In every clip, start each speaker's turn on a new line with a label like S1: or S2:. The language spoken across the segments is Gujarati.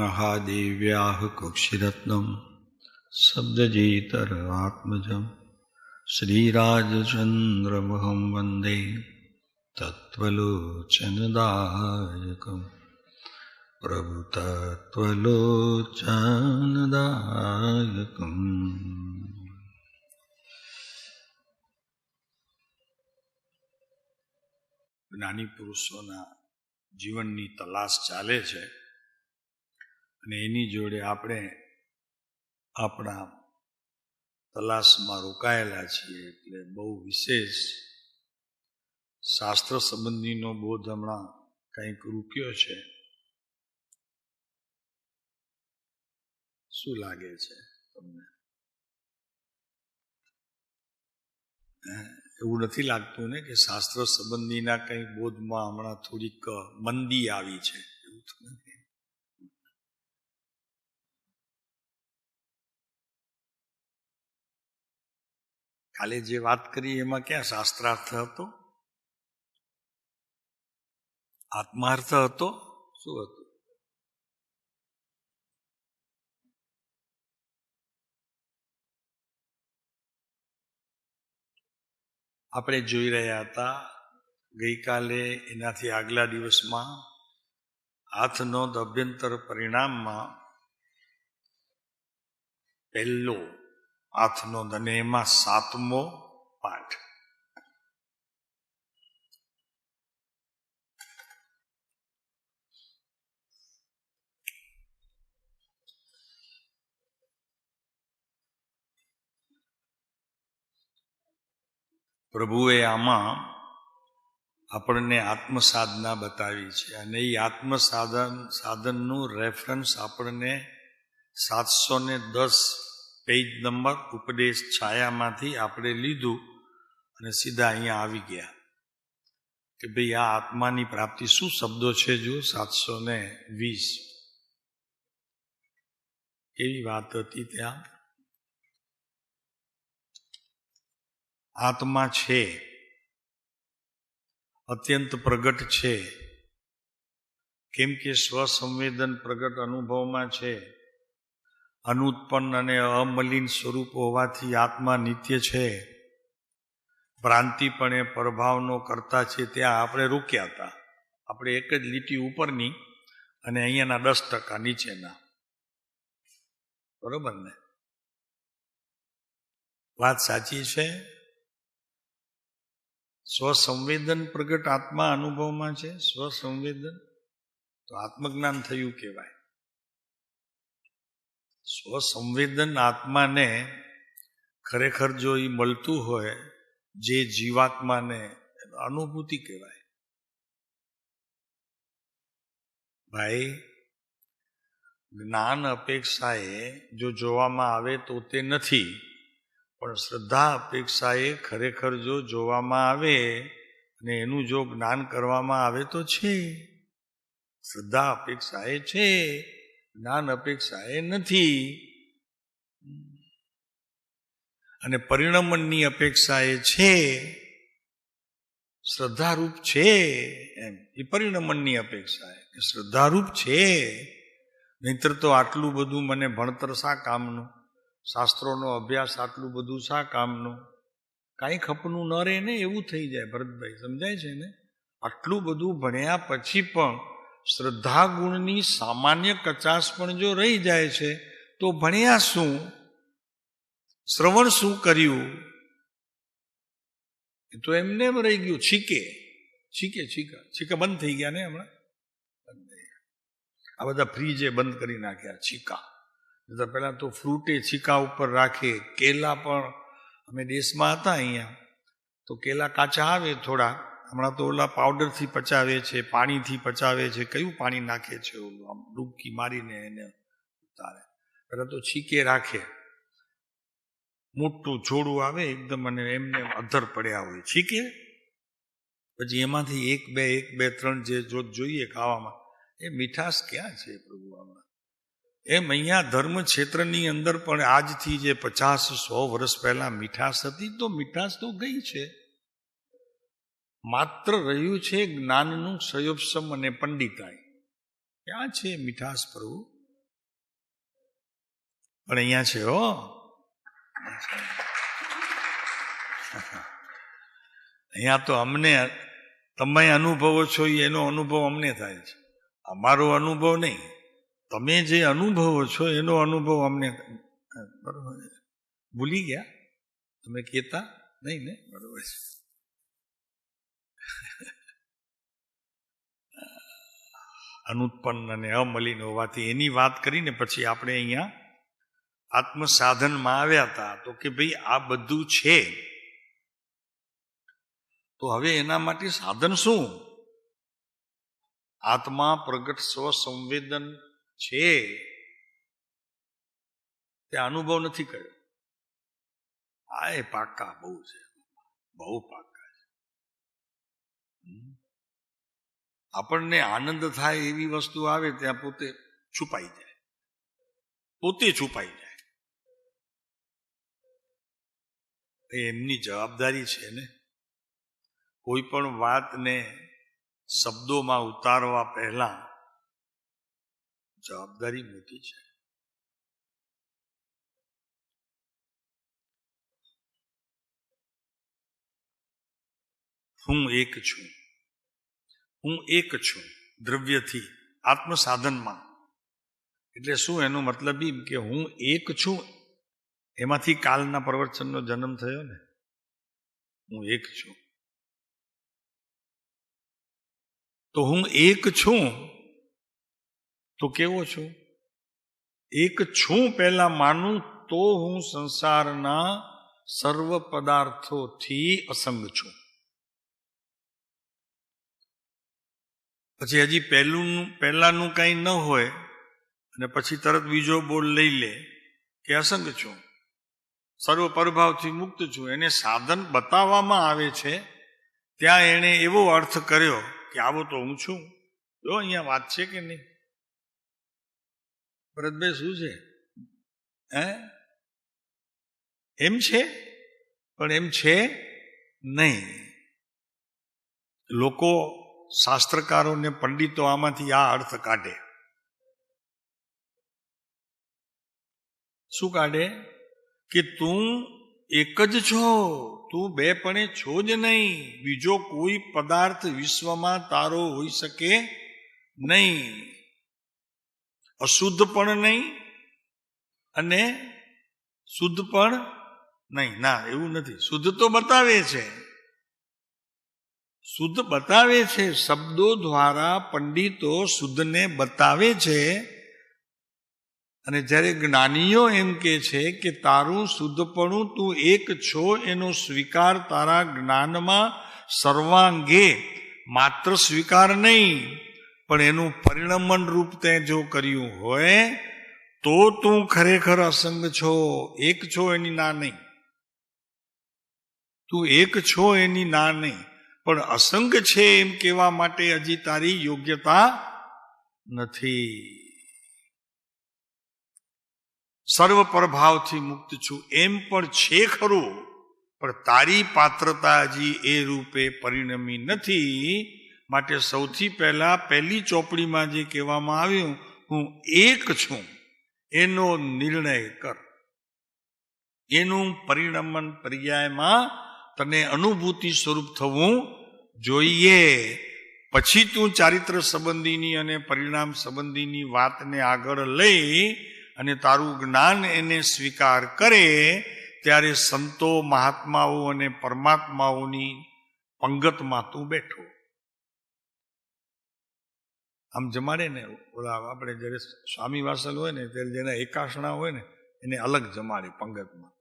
S1: महादेव्याः कक्षिरत्नम् शब्दजेतरात्मजम् श्रीराजचन्द्रमहं वन्दे तत्त्वलोचनदायकम् प्रभुतत्त्वलोचनदायकम्। જ્ઞાની પુરુષોના જીવનની તલાશ ચાલે છે અને એની જોડે આપણે આપણા તલાશમાં રોકાયેલા છીએ, એટલે બહુ વિશેષ શાસ્ત્ર સંબંધીનો બોધ હમણાં કંઈક રૂક્યો છે. શું લાગે છે તમને? એવું નથી લાગતું ને કે શાસ્ત્ર સંબંધીના કંઈ બોધમાં હમણાં થોડીક મંદી આવી છે? એવું તો નથી. કાલે જે વાત કરી એમાં ક્યાં શાસ્ત્રાર્થ હતો? આત્માર્થ હતો? શું હતું? આપણે જોઈ રહ્યા હતા ગઈકાલે, એનાથી આગલા દિવસમાં હાથનોંધ અભ્યંતર પરિણામમાં પહેલો હાથનોંધ અને એમાં 7મો પાઠ. પ્રભુએ આમાં આપણને આત્મસાધના બતાવી છે અને એ આત્મસાધનનું રેફરન્સ આપણને 710 પેજ નંબર ઉપદેશ છાયામાંથી આપણે લીધું અને સીધા અહીંયા આવી ગયા કે ભાઈ આ આત્માની પ્રાપ્તિ શું શબ્દો છે? જો 720 એવી વાત હતી. ત્યાં આત્મા છે, અત્યંત પ્રગટ છે, કેમ કે સ્વસંવેદન પ્રગટ અનુભવમાં છે. અનુત્પન્ન અને અમલિન સ્વરૂપ હોવાથી આત્મા નિત્ય છે. ભ્રાંતિપણે પ્રભાવનો કરતા છે. ત્યાં આપણે રોક્યા હતા. આપણે એક જ લીટી ઉપરની અને અહીંયાના 10% નીચેના. બરોબર ને? વાત સાચી છે. સ્વસંવેદન પ્રગટ આત્મા અનુભવમાં છે. સ્વસંવેદન તો આત્મજ્ઞાન થયું કહેવાય. સ્વસંવેદન આત્માને ખરેખર જો એ મળતું હોય, જે જીવાત્માને, અનુભૂતિ કહેવાય. ભાઈ, જ્ઞાન અપેક્ષાએ જો જોવામાં આવે તો તે નથી, પણ શ્રદ્ધા અપેક્ષાએ ખરેખર જો જોવામાં આવે અને એનું જો જ્ઞાન કરવામાં આવે તો છે. શ્રદ્ધા અપેક્ષાએ છે, જ્ઞાન અપેક્ષાએ નથી. અને પરિણમનની અપેક્ષાએ છે, શ્રદ્ધારૂપ છે. એમ એ પરિણમનની અપેક્ષા એ શ્રદ્ધારૂપ છે. નહીતર તો આટલું બધું મને ભણતર શા કામનું? શાસ્ત્રોનો અભ્યાસ આટલું બધું શા કામનું? કાંઈ ખપનું ન રહે ને એવું થઈ જાય. ભરતભાઈ સમજાય છે ને? આટલું બધું ભણ્યા પછી પણ શ્રદ્ધા ગુણની સામાન્ય કચાશ પણ જો રહી જાય છે તો ભણ્યા શું? શ્રવણ શું કર્યું? એ તો એમને રહી ગયું. છીકા બંધ થઈ ગયા ને હમણાં. આ બધા ફ્રીજે બંધ કરી નાખ્યા છીકા. પેલા તો ફ્રૂટે છીકા ઉપર રાખે. કેલા પણ અમે દેશમાં હતા અહીંયા તો કેલા કાચા આવે થોડા, હમણાં તો ઓલા પાવડરથી પચાવે છે, પાણીથી પચાવે છે. કયું પાણી નાખે છે? ઓલું આમ ડૂબકી મારીને એને ઉતારે. પેલા તો છીકે રાખે. મોટું જોડું આવે એકદમ અને એમને અધર પડ્યા હોય છીકે. પછી એમાંથી એક બે ત્રણ જે જોઈએ ખાવામાં, એ મીઠાશ ક્યાં છે પ્રભુ આમાં? એમ અહીંયા ધર્મ ક્ષેત્રની અંદર પણ આજથી જે 50-100 વર્ષ પહેલા મીઠાશ હતી, તો મીઠાશ તો ગઈ છે. માત્ર રહ્યું છે જ્ઞાનનું સંયોપસમ અને પંડિતાઈ. ક્યાં છે મીઠાશ પ્રભુ? પણ અહીંયા છે હો. અહીંયા તો અમને તમે અનુભવો છો એનો અનુભવ અમને થાય છે, અમારો અનુભવ નહીં. તમે જે અનુભવો છો એનો અનુભવ અમને. બરોબર, ભૂલી ગયા તમે કહેતા નહીં ને? બરોબર છે. અનુત્પન્ન અને અમલિન હોવાથી એની વાત કરીને પછી આપણે અહીંયા આત્મસાધનમાં આવ્યા હતા. તો કે ભાઈ આ બધું છે, તો હવે એના માટે સાધન શું? આત્મા પ્રગટ સ્વ સંવેદન છે તે અનુભવ નથી કર્યો. આ એ પાક્કા બહુ છે, બહુ પાક્કા છે. આપણને આનંદ થાય એવી વસ્તુ આવે ત્યાં પોતે છુપાઈ જાય, પોતે છુપાઈ જાય. એ એમની જવાબદારી છે ને. કોઈ પણ વાતને શબ્દોમાં ઉતારવા પહેલા જવાબદારી મોટી છે. હું એક છું, હું એક છું દ્રવ્યથી આત્મસાધનમાં. એટલે શું એનો મતલબ એમ કે હું એક છું, એમાંથી કાલના પ્રવચનનો જન્મ થયો ને. હું એક છું, તો હું એક છું તો કેવો છું? એક છું પહેલા માનું તો હું સંસારના સર્વ પદાર્થોથી અસંગ છું. પછી હજી પહેલાનું કંઈ ન હોય અને પછી તરત બીજો બોલ લઈ લે કે અસંગ છું, સર્વ પ્રભાવથી મુક્ત છું. એને સાધન બતાવવામાં આવે છે ત્યાં એણે એવો અર્થ કર્યો કે આવો તો હું છું. જો અહીંયા વાત છે કે નહીં? ભરતભાઈ શું છે? એમ છે, પણ એમ છે નહીં. લોકો, શાસ્ત્રકારો ને પંડિતો આમાંથી આ અર્થ કાઢે. શું કાઢે? કે તું એક જ છો, તું બે પણે છો જ નહીં. બીજો કોઈ પદાર્થ વિશ્વમાં તારો હોઈ શકે નહીં. અશુદ્ધ પણ નહીં અને શુદ્ધ પણ નહીં. ના, એવું નથી. શુદ્ધ તો બતાવે છે, શુદ્ધ બતાવે છે. શબ્દો દ્વારા પંડિતો શુદ્ધને બતાવે છે. અને જ્યારે જ્ઞાનીઓ એમ કે છે કે તારું શુદ્ધપણું તું એક છો એનો સ્વીકાર તારા જ્ઞાનમાં સર્વાંગે, માત્ર સ્વીકાર નહીં પણ એનું પરિણમન રૂપ તે જો કર્યું હોય તો તું ખરેખર અસંગ છો. એક છો એની ના નહીં, તું એક છો એની ના નહીં, પણ અસંગ છે એમ કહેવા માટે હજી તારી યોગ્યતા નથી. સર્વ પ્રભાવથી મુક્ત છું એમ પણ છે ખરું, પણ તારી પાત્રતા હજી એ રૂપે પરિણમી નથી. માટે સૌથી પહેલા પહેલી ચોપડીમાં જે કહેવામાં આવ્યું હું એક છું એનો નિર્ણય કર. એનું પરિણમન પર્યાયમાં તને અનુભૂતિ સ્વરૂપ થવું જોઈએ. પછી તું ચારિત્ર સંબંધીની અને પરિણામ સંબંધીની વાતને આગળ લઈ અને તારું જ્ઞાન એને સ્વીકાર કરે ત્યારે સંતો, મહાત્માઓ અને પરમાત્માઓની પંગતમાં તું બેઠો. આમ જમાડે ને, ઓલા આપણે જ્યારે સ્વામી વાસલ હોય ને ત્યારે જેના એકાસણા હોય ને એને અલગ જમાડે પંગતમાં.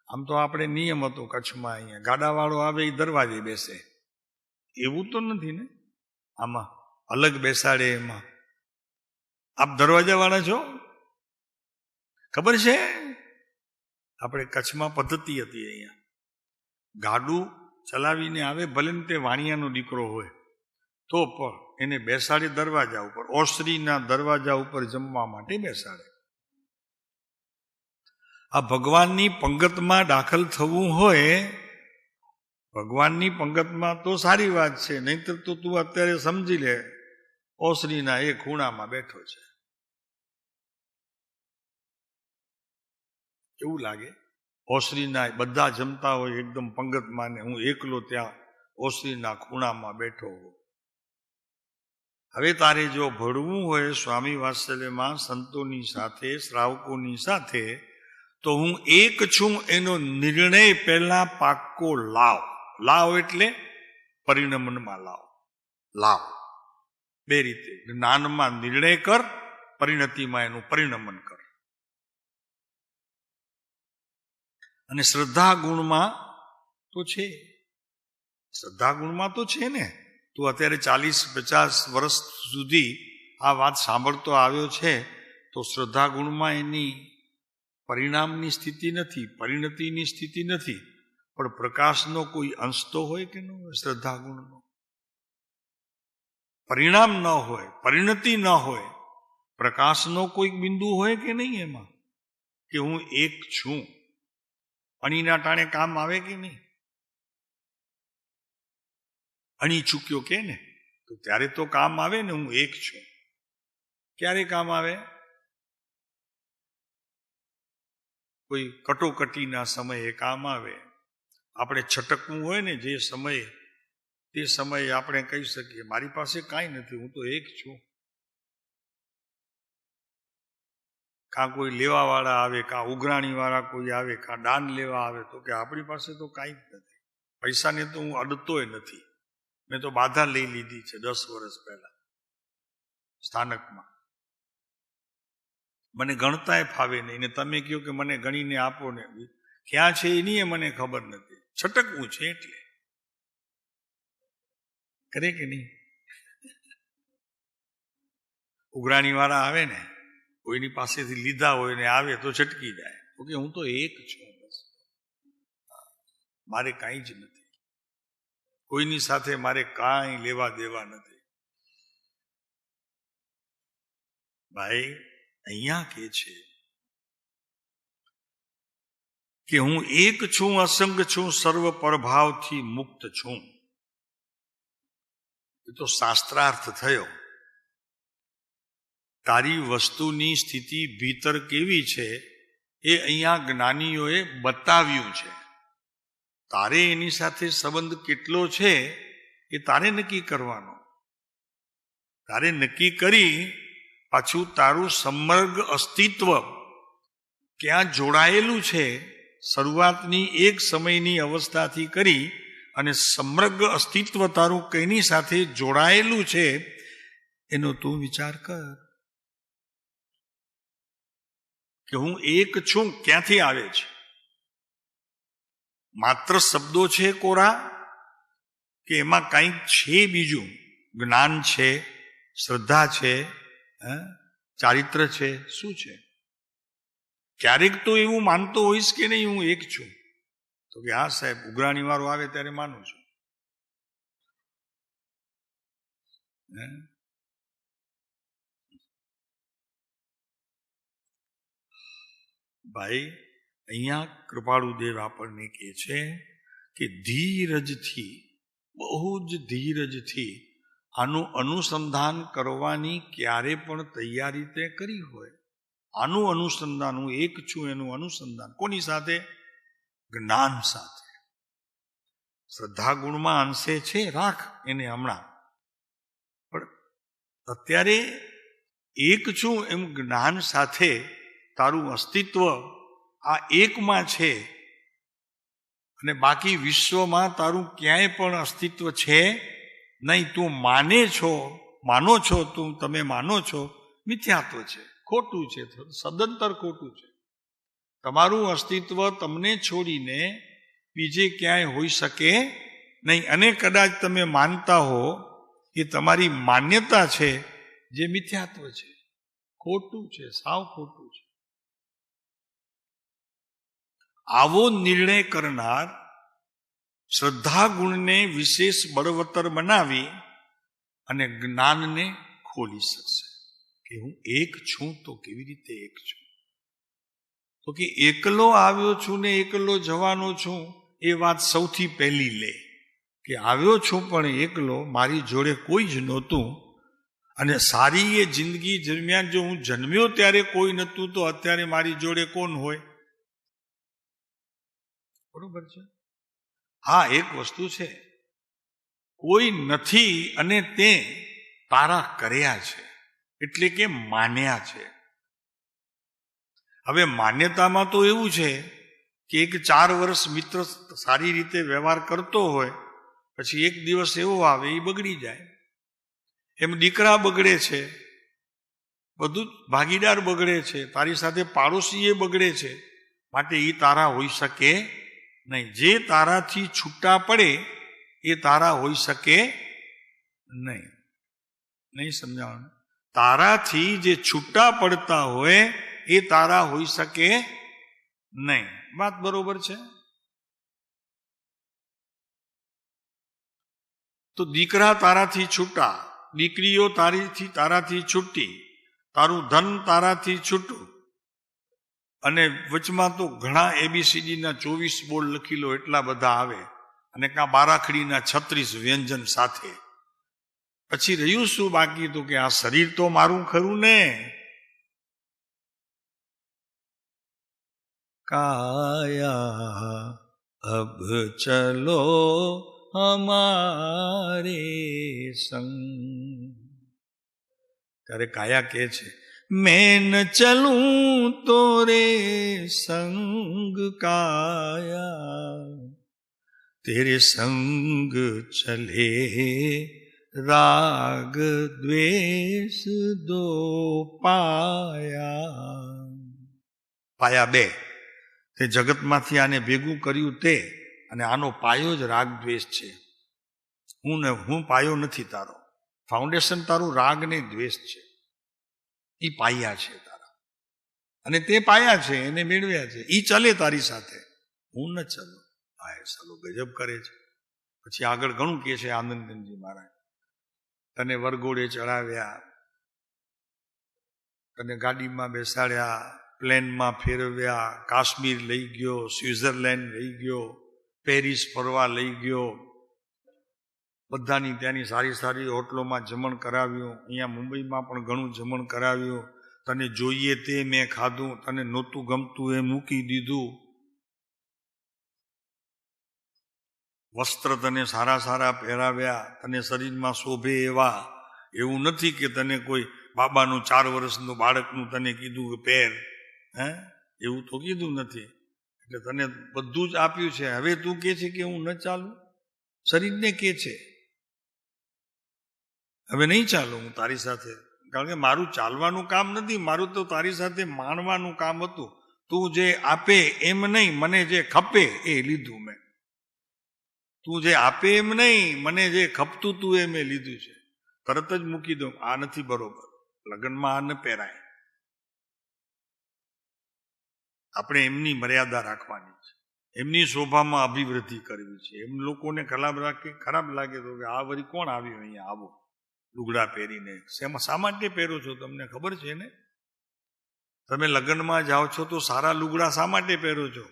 S1: આમ તો આપણે નિયમ હતો કચ્છમાં, અહીંયા ગાડાવાળો આવે એ દરવાજે બેસે, એવું તો નથી ને. આમાં અલગ બેસાડે. એમાં આપ દરવાજાવાળા છો, ખબર છે? આપણે કચ્છમાં પદ્ધતિ હતી, અહીંયા ગાડું ચલાવીને આવે, ભલે ને તે વાણિયાનો દીકરો હોય તો પણ એને બેસાડે દરવાજા ઉપર, ઓસરીના દરવાજા ઉપર જમવા માટે બેસાડે. આ ભગવાનની પંગતમાં દાખલ થવું હોય, ભગવાનની પંગતમાં તો સારી વાત છે, નહીંતર તો તું અત્યારે સમજી લે ઓસરીના એ ખૂણામાં બેઠો છે. એવું લાગે. ઓસરીના બધા જમતા હોય એકદમ પંગતમાં ને હું એકલો ત્યાં ઓસરીના ખૂણામાં બેઠો હોઉં. હવે તારે જો ભળવું હોય સ્વામી વાત્સલ્યમાં સંતોની સાથે, શ્રાવકોની સાથે, તો હું એક છું એનો નિર્ણય પહેલા પાક્કો લાવ. લાવ એટલે પરિણમનમાં લાવ. બે રીતે, જ્ઞાનમાં નિર્ણય કર, પરિણતિમાં એનું પરિણમન કર. અને શ્રદ્ધા ગુણમાં તો છે, શ્રદ્ધા ગુણમાં તો છે ને. તું અત્યારે 40-50 વર્ષ સુધી આ વાત સાંભળતો આવ્યો છે, તો શ્રદ્ધા ગુણમાં એની પરિણામની સ્થિતિ નથી, પરિણતિની સ્થિતિ નથી, પણ પ્રકાશનો કોઈ અંશ તો હોય કે ન હોય? શ્રદ્ધા ગુણનો પરિણામ ન હોય, પરિણતિ ન હોય, પ્રકાશનો કોઈક બિંદુ હોય કે નહીં એમાં? કે હું એક છું, અણીના ટાણે કામ આવે કે નહીં? અણી ચૂક્યો કે ને, તો ત્યારે તો કામ આવે ને, હું એક છું. ક્યારે કામ આવે? કોઈ કટોકટીના સમયે કામ આવે. આપણે છટકવું હોય ને જે સમયે, તે સમયે આપણે કહી શકીએ મારી પાસે કાંઈ નથી, હું તો એક છું. કાં કોઈ લેવાવાળા આવે, કાં ઉઘરાણીવાળા કોઈ આવે, કાં દાન લેવા આવે, તો કે આપણી પાસે તો કાંઈ જ નથી. પૈસાને તો હું અડતોય નથી, મેં તો બાધા લઈ લીધી છે 10 વર્ષ પહેલા સ્થાનકમાં. મને ગણતાય ફાવે નહીં, ને તમે કહો કે મને ગણીને આપો ને, ક્યાં છે એની મને ખબર નથી. છટકવું છે એટલે કરે કે નહીં? ઉઘરાણી વાળા આવે ને, કોઈની પાસેથી લીધા હોય ને આવે તો છટકી જાય, ઓકે હું તો એક છું, બસ મારે કાંઈ જ નથી, કોઈની સાથે મારે કાંઈ લેવા દેવા નથી. ભાઈ અહીંયા કે છે કે હું એક છું, અસંગ છું, સર્વ પરભાવથી મુક્ત છું. એ તો શાસ્ત્રાર્થ થયો. તારી વસ્તુની સ્થિતિ ભીતર કેવી છે એ અહીંયા જ્ઞાનીઓએ બતાવ્યું છે. તારે એની સાથે સંબંધ કેટલો છે એ તારે નક્કી કરવાનો. તારે નક્કી કરી પાછું તારું સમગ્ર અસ્તિત્વ ક્યાં જોડાયેલું છે, શરૂઆતની એક સમયની અવસ્થાથી કરી અને સમગ્ર અસ્તિત્વ તારું કઈની સાથે જોડાયેલું છે એનો તું વિચાર કર. કે હું એક છું ક્યાંથી આવે છે? માત્ર શબ્દો છે કોરા, કે એમાં કંઈક છે બીજું? જ્ઞાન છે, શ્રદ્ધા છે, ચારિત્ર છે, શું છે? ક્યારેક તો એવું માનતો હોઈશ કે નહીં હું એક છું, તો કે હા સાહેબ ઉઘરાણી વાળો આવે ત્યારે માનું છું. ભાઈ અહીંયા કૃપાળુદેવ આપણને કહે છે કે ધીરજથી, બહુ જ ધીરજથી આનું અનુસંધાન કરવાની ક્યારે પણ તૈયારી તે કરી હોય. આનું અનુસંધાન, હું એક છું એનું અનુસંધાન કોની સાથે? જ્ઞાન સાથે. શ્રદ્ધા ગુણમાં અંશે છે, રાખ એને હમણાં, પણ અત્યારે એક છું એમ જ્ઞાન સાથે તારું અસ્તિત્વ આ એકમાં છે, અને બાકી વિશ્વમાં તારું ક્યાંય પણ અસ્તિત્વ છે નહીં. તું માનો છો, તમે માનો છો, મિથ્યાત્વ છે, ખોટું છે, સદંતર ખોટું છે. તમારું અસ્તિત્વ તમને છોડીને બીજે ક્યાંય હોઈ શકે નહીં. અને કદાચ તમે માનતા હો એ તમારી માન્યતા છે જે મિથ્યાત્વ છે, ખોટું છે, સાવ ખોટું છે. આવો નિર્ણય કરનાર શ્રદ્ધા ગુણને વિશેષ બળવત્તર બનાવી અને જ્ઞાનને ખોલી શકશે. કે હું એક છું તો કેવી રીતે એક છું? તો કે એકલો આવ્યો છું ને એકલો જવાનો છું એ વાત સૌથી પહેલી લે. કે આવ્યો છું પણ એકલો, મારી જોડે કોઈ જ નહોતું. અને સારી એ જિંદગી દરમિયાન જો હું જન્મ્યો ત્યારે કોઈ નહોતું, તો અત્યારે મારી જોડે કોણ હોય? બરોબર છે. હા, એક વસ્તુ છે, કોઈ નથી અને તે તારા કર્યા છે એટલે કે માન્યા છે. હવે માન્યતામાં તો એવું છે કે એક 4 વર્ષ મિત્ર સારી રીતે વ્યવહાર કરતો હોય, પછી એક દિવસ એવો આવે એ બગડી જાય. એમ દીકરા બગડે છે, બધું ભાગીદાર બગડે છે, તારી સાથે પાડોશી એ બગડે છે, માટે એ તારા હોઈ શકે નહીં. જે તારાથી છૂટા પડે એ તારા હોઈ શકે નહીં. નહીં સમજાવવાનું? તારાથી જે છૂટા પડતા હોય એ તારા હોઈ શકે નહીં. વાત બરોબર છે? તો દીકરા તારાથી છૂટા, દીકરીઓ તારાથી છૂટી, તારું ધન તારાથી છૂટું, અને વચમાં તો ઘણા ABCD ના 24 બોર્ડ લખી લો એટલા બધા આવે, અને કાં બારાખડીના 36 વ્યંજન સાથે. પછી રહ્યું શું બાકી? તો કે આ શરીર તો મારું ખરું ને. કાયા અબ ચલો હમારે સંગ. ત્યારે કાયા કહે છે, मैं न चलूं तोरे संग काया, तेरे संग चले राग द्वेष दो पाया. પાયા 2, તે જગતમાંથી આને ભેગું કર્યું તે, અને આનો પાયો જ રાગ દ્વેષ છે. હું પાયો નથી તારો, ફાઉન્ડેશન તારું રાગ ને દ્વેષ છે. એ પાયા છે તારા, અને તે પાયા છે એને મેળવ્યા છે. એ ચાલે તારી સાથે, હું ન ચાલું. હા, એ સાલું ગજબ કરે છે. પછી આગળ ઘણું કહે છે આનંદનજી મહારાજ, તને વરઘોડે ચડાવ્યા, તને ગાડીમાં બેસાડ્યા, પ્લેનમાં ફેરવ્યા, કાશ્મીર લઈ ગયો, સ્વિટ્ઝરલેન્ડ લઈ ગયો, પેરિસ ફરવા લઈ ગયો, બધાની ત્યાંની સારી સારી હોટલોમાં જમણ કરાવ્યું, અહીંયા મુંબઈમાં પણ ઘણું જમણ કરાવ્યું, તને જોઈએ તે મેં ખાધું, તને નહોતું ગમતું એ મૂકી દીધું, વસ્ત્ર તને સારા સારા પહેરાવ્યા, તને શરીરમાં શોભે એવા. એવું નથી કે તને કોઈ બાબાનું 4 વર્ષનું બાળકનું તને કીધું કે પહેર, એવું તો કીધું નથી. એટલે તને બધું જ આપ્યું છે. હવે તું કે છે કે હું ન ચાલું? શરીરને કે છે હવે નહીં ચાલું હું તારી સાથે, કારણ કે મારું ચાલવાનું કામ નથી, મારું તો તારી સાથે માણવાનું કામ હતું. તું જે આપે એમ નહીં, મને જે ખપે એ લીધું મેં. તું જે આપે એમ નહીં, મને જે ખપતું તું એ મેં લીધું છે. તરત જ મૂકી દઉં, આ નથી બરોબર, લગ્નમાં આ ન પહેરાય. આપણે એમની મર્યાદા રાખવાની છે, એમની શોભામાં અભિવૃદ્ધિ કરવી છે. એમ લોકોને ખરાબ લાગે તો કે આ વળી કોણ આવ્યું અહીંયા આવો લુગડા પહેરીને? શા માટે પહેરો છો? તમને ખબર છે ને? તમે લગ્નમાં જાઓ છો તો સારા લુગડા શા માટે પહેરો છો?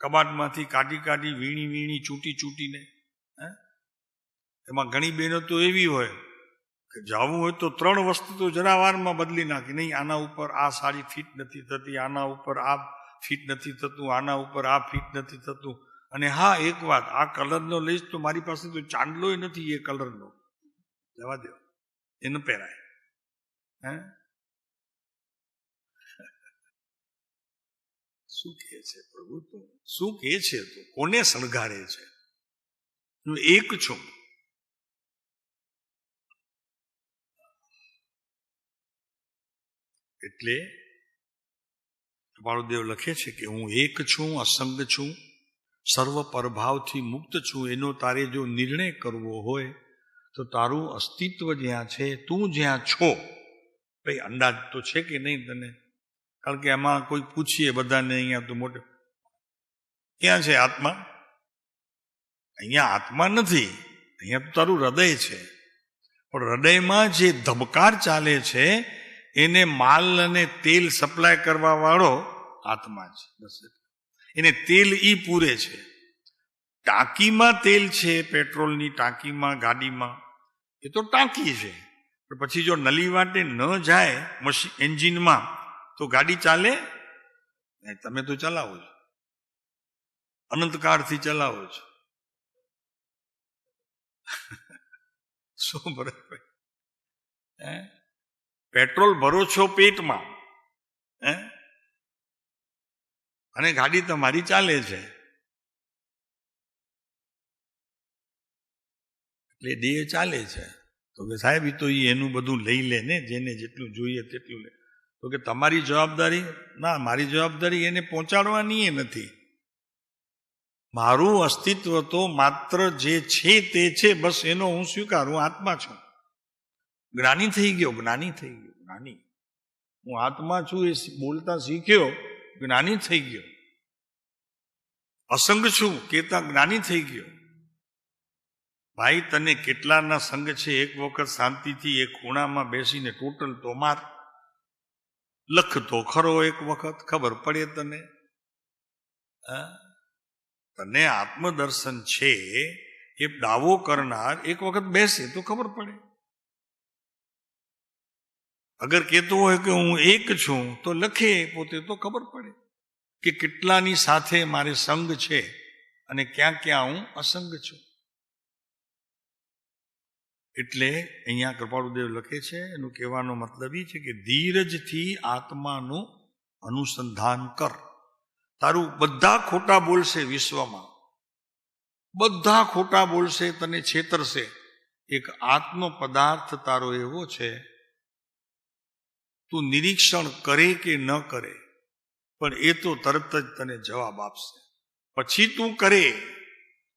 S1: કબાટમાંથી કાઢી વીણી ચૂંટીને. એમાં ઘણી બહેનો તો એવી હોય કે જવું હોય તો 3 વસ્તુ તો જરા વારમાં બદલી નાખી. નહીં, આના ઉપર આ સાડી ફિટ નથી થતી, આના ઉપર આ ફિટ નથી થતું, આના ઉપર આ ફિટ નથી થતું. અને હા, એક વાત, આ કલરનો લઈશ તો મારી પાસે તો ચાંદલોય નથી એ કલરનો, જવા દો, એ ન પહેરાય. શું કહે છે પ્રભુ? તું શું કહે છે? તું કોને શણગારે છે? હું એક છું. એટલે કૃપાળુદેવ લખે છે કે હું એક છું, અસંગ છું, સર્વ પરભાવથી મુક્ત છું. એનો તારે જો નિર્ણય કરવો હોય તો તારું અસ્તિત્વ જ્યાં છે, તું જ્યાં છો, ભાઈ અંદાજ તો છે કે નહીં તને? કારણ કે એમાં કોઈ પૂછીએ બધાને, અહીંયા તો મોટે ક્યાં છે આત્મા? અહીંયા આત્મા નથી, અહીંયા તો તારું હૃદય છે. પણ હૃદયમાં જે ધબકાર ચાલે છે એને માલ અને તેલ સપ્લાય કરવા વાળો આત્મા છે. બસ એને તેલ ઈ પૂરે છે. ટાંકીમાં તેલ છે, પેટ્રોલની ટાંકીમાં, ગાડીમાં, એ તો ટાંકી છે. પણ પછી જો નલી વાટે ન જાય મશીન એન્જિનમાં તો ગાડી ચાલે? તમે તો ચલાવો છો. અનંતકાળથી ચલાવો છો. શું બરાબર? પેટ્રોલ ભરો છો પેટમાં, અને ગાડી તમારી ચાલે છે. એટલે દેહ ચાલે છે. તો કે સાહેબ એ તો એનું બધું લઈ લે ને, જેને જેટલું જોઈએ તેટલું લે. તો કે તમારી જવાબદારી ના, મારી જવાબદારી એને પહોંચાડવાની એ નથી. મારું અસ્તિત્વ તો માત્ર જે છે તે છે, બસ એનો હું સ્વીકારું. આત્મા છું. જ્ઞાની થઈ ગયો, જ્ઞાની થઈ ગયો, જ્ઞાની. હું આત્મા છું એ બોલતા શીખ્યો, જ્ઞાની થઈ ગયો. અસંગ છું કેતા જ્ઞાની થઈ ગયો. ભાઈ તને કેટલાના સંગ છે, એક વખત શાંતિથી એક ખૂણામાં બેસીને ટોટલ તો માર, લખતો ખરો એક વખત, ખબર પડે તને. તને આત્મદર્શન છે એ દાવો કરનાર એક વખત બેસે તો ખબર પડે. અગર કહેતો હોય કે હું એક છું તો લખે પોતે તો ખબર પડે કે કેટલાની સાથે મારે સંગ છે અને ક્યાં ક્યાં હું અસંગ છું. એટલે અહીંયા કૃપાળુદેવ લખે છે, એનું કહેવાનો મતલબ એ છે કે ધીરજથી આત્માનું અનુસંધાન કર. તારું બધા ખોટા બોલશે વિશ્વમાં, બધા ખોટા બોલશે, તને છેતરશે. એક આત્મ પદાર્થ તારો એવો છે, તું નિરીક્ષણ કરે કે ન કરે પણ એ તો તરત જ તને જવાબ આપશે. પછી તું કરે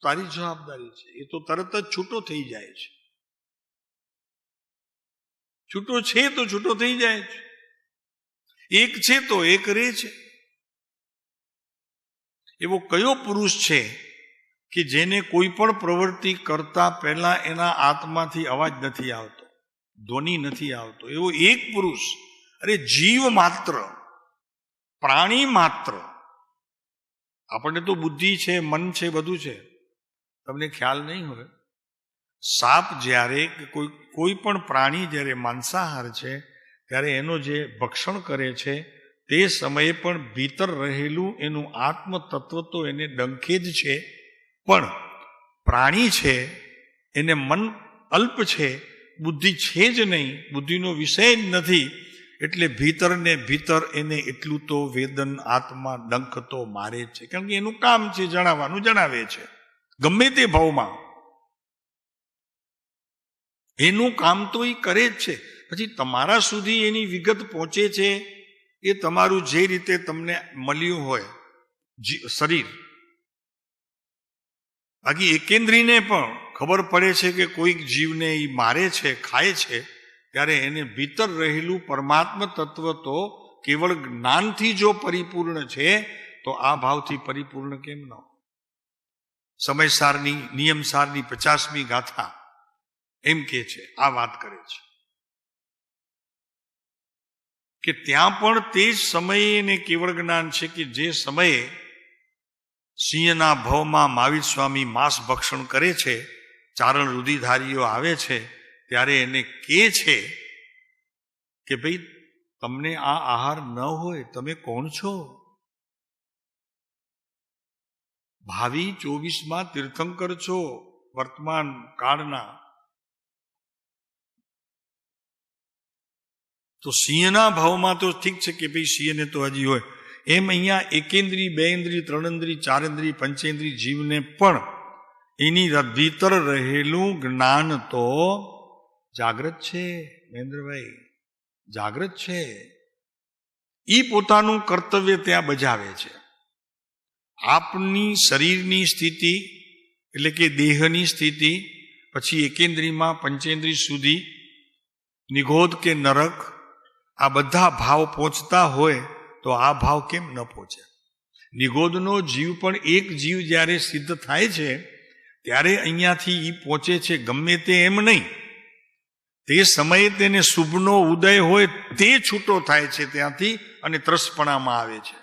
S1: તારી જવાબદારી છે, એ તો તરત જ છૂટો થઈ જાય છે. છૂટો છે તો છૂટો થઈ જાય છે. એક છે તો એક રહે છે. એવો કયો પુરુષ છે કે જેને કોઈ પણ પ્રવૃત્તિ કરતા પહેલા એના આત્માથી અવાજ નથી આવતો, ધ્વનિ નથી આવતો? એવો એક પુરુષ. અરે જીવ માત્ર, પ્રાણી માત્ર. આપણને તો બુદ્ધિ છે, મન છે, બધું છે. તમને ખ્યાલ નહીં હોય, સાપ જ્યારે કોઈ પણ પ્રાણી જ્યારે માંસાહાર છે ત્યારે એનો જે ભક્ષણ કરે છે તે સમયે પણ ભીતર રહેલું એનું આત્મ તત્વ તો એને ડંખે જ છે. પણ પ્રાણી છે એને મન અલ્પ છે, બુદ્ધિ છે જ નહીં, બુદ્ધિનો વિષય જ નથી. એટલે ભીતર ને ભીતર એને એટલું તો વેદન આત્મા ડંખ તો મારે છે, કારણ કે એનું કામ છે જણાવવાનું, જણાવે છે ગમે તે ભાવમાં. એનું કામ તો એ કરે જ છે. પછી તમારા સુધી એની વિગત પહોંચે છે એ તમારું જે રીતે તમને મળ્યું હોય શરીર. બાકી એકેન્દ્રીને પણ ખબર પડે છે કે કોઈક જીવને એ મારે છે, ખાય છે, ત્યારે એને ભીતર રહેલું પરમાત્મા તત્વ તો કેવળ જ્ઞાનથી જો પરિપૂર્ણ છે તો આ ભાવથી પરિપૂર્ણ કેમ ન? સમયસારની નિયમસારની 50મી ગાથા એમ કે છે, આ વાત કરે છે કે ત્યાં પણ તે જ સમયે એને કેવળ જ્ઞાન છે કે જે સમયે સિંહના ભવમાં મહાવીર સ્વામી માંસ ભક્ષણ કરે છે, ચારણ રુધિધારીઓ આવે છે, ત્યારે એને કહે છે કે ભાઈ તમને આ આહાર ન હોય, તમે કોણ છો? ભાવિ 24માં તીર્થંકર છો, વર્તમાન કાળના. તો સિંહના ભાવમાં તો ઠીક છે કે ભાઈ સિંહને તો હજી હોય. એમ અહીંયા એકેન્દ્રી, બેન્દ્રી, ત્રણેન્દ્રી, ચારેન્દ્રી, પંચેન્દ્રી જીવને પણ એની ભીતર રહેલું જ્ઞાન તો જાગ્રત છે. મહેન્દ્રભાઈ, જાગ્રત છે. એ પોતાનું કર્તવ્ય ત્યાં બજાવે છે. આપની શરીરની સ્થિતિ એટલે કે દેહની સ્થિતિ, પછી એકેન્દ્રીમાં પંચેન્દ્રી સુધી નિગોધ કે નરક, આ બધા ભાવ પહોંચતા હોય તો આ ભાવ કેમ ન પહોંચે? નિગોધનો જીવ પણ એક જીવ જ્યારે સિદ્ધ થાય છે ત્યારે અહીંયાથી એ પહોંચે છે, ગમે તે એમ નહીં. તે સમયે તેને શુભનો ઉદય હોય તે છૂટો થાય છે ત્યાંથી અને ત્રસપણામાં આવે છે.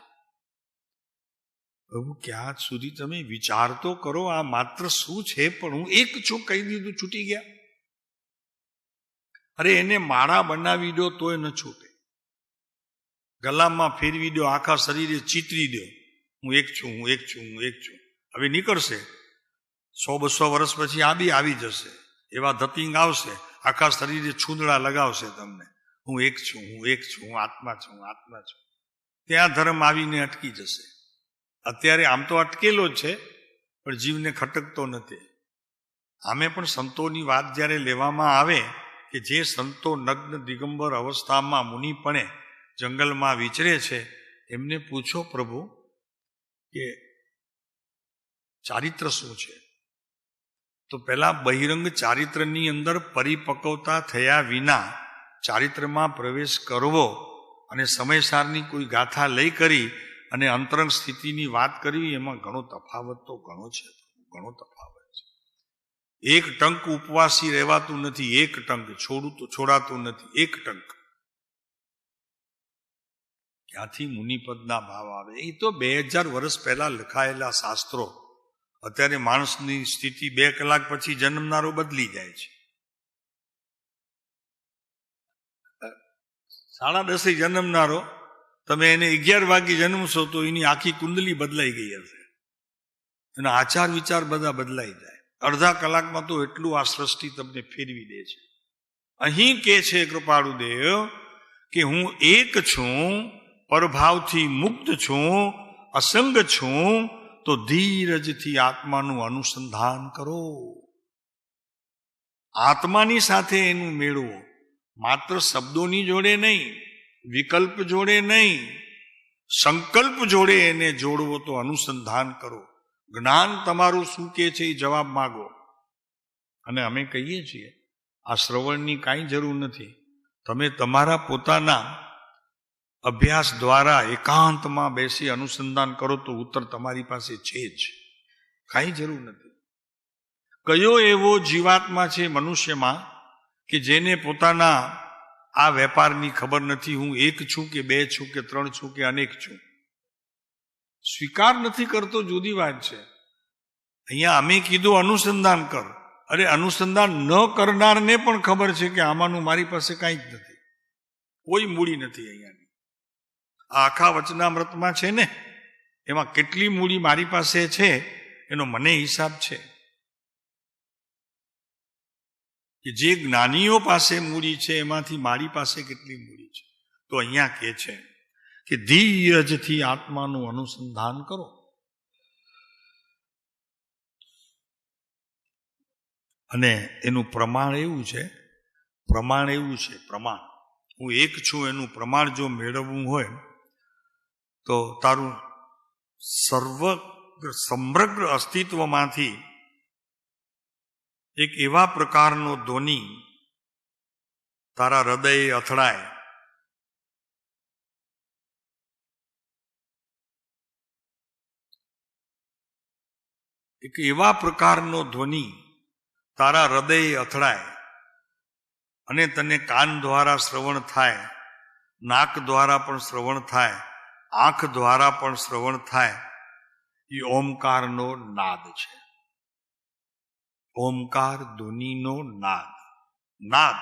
S1: પ્રભુ ક્યાં સુધી તમે વિચાર તો કરો, આ માત્ર શું છે? પણ હું એક છું કહી દીધું, છૂટી ગયા. અરે એને માળા બનાવી દો તોય ન છૂટે, ગલામાં ફેરવી દો, આખા શરીરે ચીતરી દો, હું એક છું, હું એક છું, હું એક છું. હવે નીકળશે, 100-200 વર્ષ પછી આ બી આવી જશે. એવા ધતિંગ આવશે, આખા શરીરે છૂંદડા લગાવશે તમને, હું એક છું, હું એક છું, હું આત્મા છું, હું આત્મા છું. ત્યાં ધર્મ આવીને અટકી જશે. અત્યારે આમ તો અટકેલો જ છે, પણ જીવને ખટકતો નથી. આમે પણ સંતોની વાત જ્યારે લેવામાં આવે કે જે સંતો નગ્ન દિગંબર અવસ્થામાં મુનિપણે જંગલમાં વિચરે છે, એમને પૂછો પ્રભુ કે ચારિત્ર શું છે? તો પેલા બહિરંગ ચારિત્રની અંદર પરિપક્વતા થયા વિના ચારિત્રમાં પ્રવેશ કરવો અને સમયસારની કોઈ ગાથા લઈ કરી અને અંતરંગ સ્થિતિની વાત કરવી, એમાં ઘણો તફાવત તો ઘણો છે, ઘણો તફાવત છે. એક ટંક ઉપવાસી રહેવાતું નથી, એક ટંક છોડાતું નથી, એક ટંક. ક્યાંથી મુનિપદના ભાવ આવે? એ તો 2000 વર્ષ પહેલા લખાયેલા શાસ્ત્રો. અત્યારે માણસની સ્થિતિ 2 કલાક પછી જન્મનારો બદલી જાય છે. 10:30 જન્મનારો તમે એને 11 વાગે જન્મશો તો એની આખી કુંડલી બદલાઈ ગઈ હશે, એના આચાર વિચાર બધા બદલાઈ જાય. અડધા કલાકમાં તો એટલું આ સૃષ્ટિ તમને ફેરવી દે છે. અહીં કે છે કૃપાળુદેવ કે હું એક છું, પરભાવથી મુક્ત છું, અસંગ છું, તો ધીરજથી આત્માનું અનુસંધાન કરો. આત્માની સાથે એનું મેળવો, માત્ર શબ્દોની જોડે નહીં, વિકલ્પ જોડે નહીં, સંકલ્પ જોડે એને જોડવો. તો અનુસંધાન કરો. જ્ઞાન તમારું શું કે છે એ જવાબ માગો. અને અમે કહીએ છીએ આ શ્રવણની કાંઈ જરૂર નથી. તમે તમારા પોતાના અભ્યાસ દ્વારા એકાંતમાં બેસી અનુસંધાન કરો તો ઉત્તર તમારી પાસે છે જ. કાંઈ જરૂર નથી. કયો એવો જીવાત્મા છે મનુષ્યમાં કે જેને પોતાના આ વેપારની ખબર નથી, હું એક છું કે 2 છું કે 3 છું કે અનેક છું? સ્વીકાર નથી કરતો, જુદી વાત છે. અહીંયા અમે કીધું અનુસંધાન કર. અરે અનુસંધાન ન કરનારને પણ ખબર છે કે આમાંનું મારી પાસે કાંઈ જ નથી, કોઈ મૂડી નથી અહીંયાની. આ આખા વચનામૃતમાં છે ને, એમાં કેટલી મૂડી મારી પાસે છે એનો મને હિસાબ છે. કે જે જ્ઞાનીઓ પાસે મૂડી છે એમાંથી મારી પાસે કેટલી મૂડી છે? તો અહીંયા કહે છે કે ધીરજથી આત્માનું અનુસંધાન કરો. અને એનું પ્રમાણ એવું છે, પ્રમાણ હું એક છું એનું પ્રમાણ જો મેળવવું હોય તો તારું સમગ્ર અસ્તિત્વમાંથી એક એવા પ્રકારનો ધ્વનિ તારા હૃદય અથડાય, એક એવા પ્રકારનો ધ્વનિ તારા હૃદય અથડાય અને તને કાન દ્વારા શ્રવણ થાય, નાક દ્વારા પણ શ્રવણ થાય, આંખ દ્વારા પણ શ્રવણ થાય. એ ઓમકારનો નાદ છે. ઓમકાર ધ્વનિનો નાદ. નાદ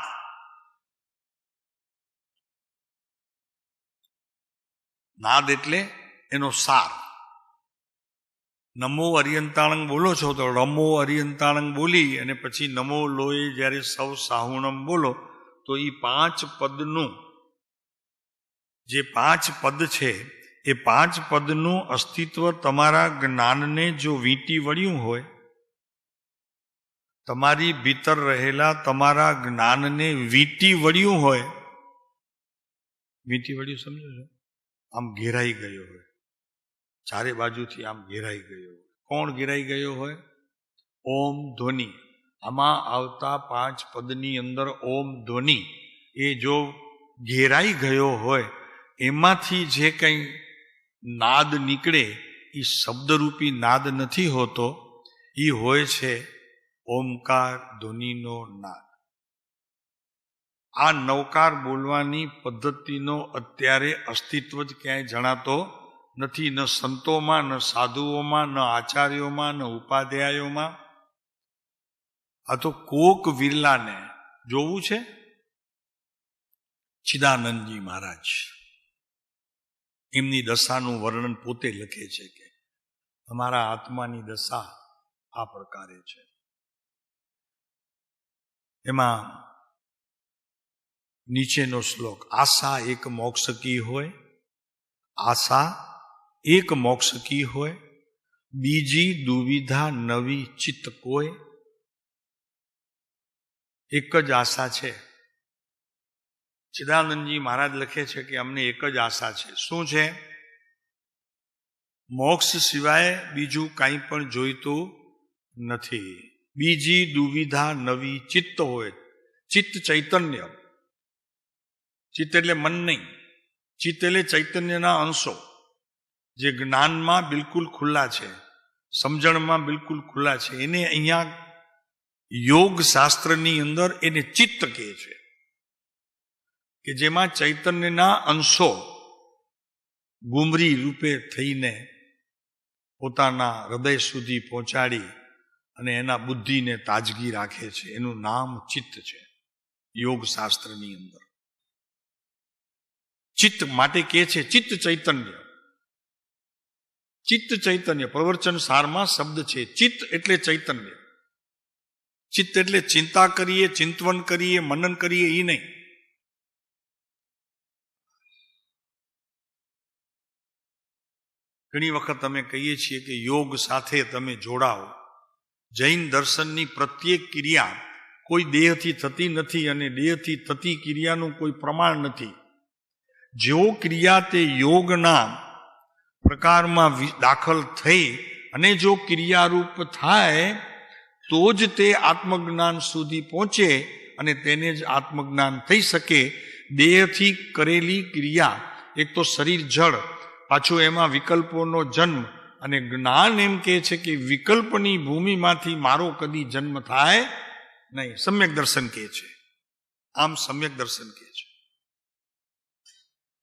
S1: નાદ એટલે એનો સાર. નમો અરિયંતાણંગ બોલો છો તો રમો અરિયંતાણંગ બોલી અને પછી નમો લોએ જ્યારે સૌ સાહુણમ બોલો તો એ 5 પદનું જે 5 પદ છે એ 5 પદનું અસ્તિત્વ તમારા જ્ઞાનને જો વીંટી વળ્યું હોય, તમારી ભીતર રહેલા તમારા જ્ઞાનને વીંટી વળ્યું હોય, વીંટી વળ્યું સમજો છો? આમ ઘેરાઈ ગયો હોય, ચારે બાજુથી આમ ઘેરાઈ ગયો હોય. કોણ ઘેરાઈ ગયો હોય? ઓમ ધ્વનિ. આમાં આવતા 5 પદની અંદર ઓમ ધ્વનિ એ જો ઘેરાઈ ગયો હોય, એમાંથી જે કંઈ નાદ નીકળે એ શબ્દરૂપી નાદ નથી હોતો, એ હોય છે ઓમકાર ધ્વનિનો નાદ. આ નવકાર બોલવાની પદ્ધતિનો અત્યારે અસ્તિત્વ જ ક્યાંય જણાતો નથી, ન સંતોમાં, ન સાધુઓમાં, ન આચાર્યોમાં, ન ઉપાધ્યાયોમાં. આ તો કોક વિરલાને જોવું છે. ચિદાનંદજી મહારાજ એમની દશાનું વર્ણન પોતે લખે છે કે અમારા આત્માની દશા આ પ્રકારે છે. એમાં નીચેનો શ્લોક, આશા એક મોક્ષ કી હોય, આશા એક મોક્ષ કી હોય, બીજી દુવિધા નવી ચિત્ત કોઈ. એક જ આશા છે. ચિદાનંદજી મહારાજ લખે છે કે અમને એક જ આશા છે. શું છે? મોક્ષ સિવાય બીજું કંઈ પણ જોઈતું નથી. બીજી દુવિધા નવી ચિત્ત હોય. ચિત્ત ચૈતન્ય. ચિત્ત એટલે મન નહીં, ચિત્ત એટલે ચૈતન્યના અંશો જે જ્ઞાનમાં બિલકુલ ખુલ્લા છે, સમજણમાં બિલકુલ ખુલ્લા છે. એને અહીંયા યોગ શાસ્ત્રની અંદર એને ચિત્ત કહે છે, કે જેમાં ચૈતન્યના અંશો ગુમરી રૂપે થઈને પોતાના હૃદય સુધી પહોંચાડી અને એના બુદ્ધિને તાજગી રાખે છે. એનું નામ ચિત્ત છે યોગ શાસ્ત્રની અંદર. ચિત્ત માટે કહે છે ચિત્ત ચૈતન્ય. ચિત્ત ચૈતન્ય પ્રવચન સારમાં શબ્દ છે. ચિત્ત એટલે ચૈતન્ય. ચિત્ત એટલે ચિંતા કરીએ, ચિંતવન કરીએ, મનન કરીએ એ નહીં. ઘણી વખત અમે કહીએ છીએ કે યોગ સાથે તમે જોડાઓ. જૈન દર્શનની પ્રત્યેક ક્રિયા કોઈ દેહથી થતી નથી અને દેહથી થતી ક્રિયાનું કોઈ પ્રમાણ નથી. જો ક્રિયા તે યોગના પ્રકારમાં દાખલ થઈ અને જો ક્રિયારૂપ થાય તો જ તે આત્મજ્ઞાન સુધી પહોંચે અને તેને જ આત્મજ્ઞાન થઈ શકે. દેહથી કરેલી ક્રિયા એક તો શરીર જળ, પાછું એમાં વિકલ્પોનો જન્મ, અને જ્ઞાન એમ કહે છે કે વિકલ્પની ભૂમિમાંથી મારો કદી જન્મ થાય નહીં. સમ્યક દર્શન કહે છે. આમ સમ્યક દર્શન કહે છે.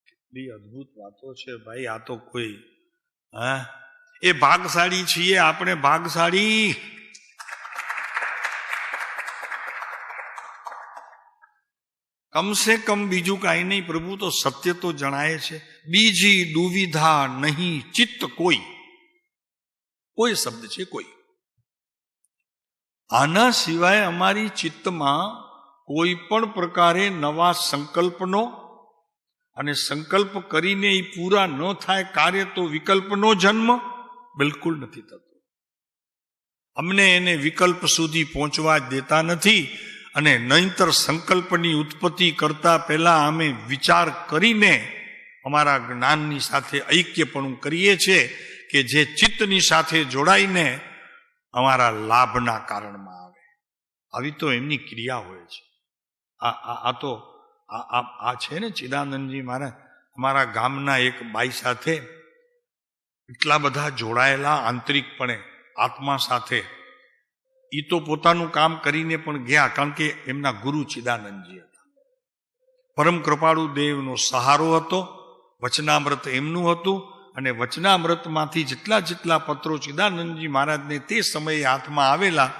S1: કેટલી અદભુત વાતો છે ભાઈ. આ તો કોઈ એ ભાગશાળી છીએ આપણે, ભાગશાળી. કમસે કમ બીજું કાંઈ નહીં, પ્રભુ તો સત્ય તો જણાય છે. બીજી દુવિધા નહીં ચિત્ત કોઈ. કોઈ શબ્દ છે કોઈ. આના સિવાય અમારી ચિત્તમાં કોઈ પણ પ્રકારે નવા સંકલ્પનો, અને સંકલ્પ કરીને એ પૂરા ન થાય કાર્ય તો વિકલ્પનો જન્મ બિલકુલ નથી થતો. અમને એને વિકલ્પ સુધી પહોંચવા દેતા નથી. અને નહીંતર સંકલ્પની ઉત્પત્તિ કરતા પહેલા અમે વિચાર કરીને અમારા જ્ઞાનની સાથે ઐક્યપણું કરીએ છીએ કે જે ચિત્તની સાથે જોડાઈને અમારા લાભના કારણમાં આવે. આવી તો એમની ક્રિયા હોય છે. આ તો આ છે ને ચિદાનંદજી મહારાજ અમારા ગામના એક બાઈ સાથે એટલા બધા જોડાયેલા આંતરિકપણે આત્મા સાથે. એ તો પોતાનું કામ કરીને પણ ગયા, કારણ કે એમના ગુરુ ચિદાનંદજી હતા. પરમ કૃપાળુ દેવનો સહારો હતો. વચનામૃત એમનું હતું, અને વચનામૃતમાંથી જેટલા પત્રો ચિદાનંદજી મહારાજને તે સમયે હાથમાં આવેલા,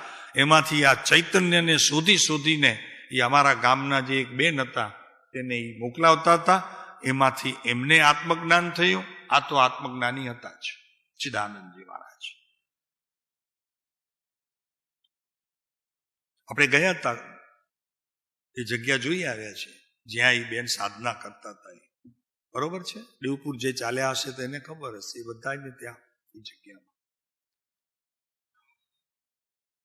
S1: એમાંથી આ ચૈતન્યને શોધીને એ અમારા ગામના જે એક બેન હતા તેને એ મોકલાવતા હતા. એમાંથી એમને આત્મજ્ઞાન થયું. આ તો આત્મજ્ઞાની હતા જ ચિદાનંદજી મહારાજ. આપણે ગયા હતા એ જગ્યા જોઈ આવ્યા છે જ્યાં એ બેન સાધના કરતા હતા. બરોબર છે. દેવપુર જે ચાલ્યા હશે તો એને ખબર હશે. એ બધાને ત્યાં એ જગ્યામાં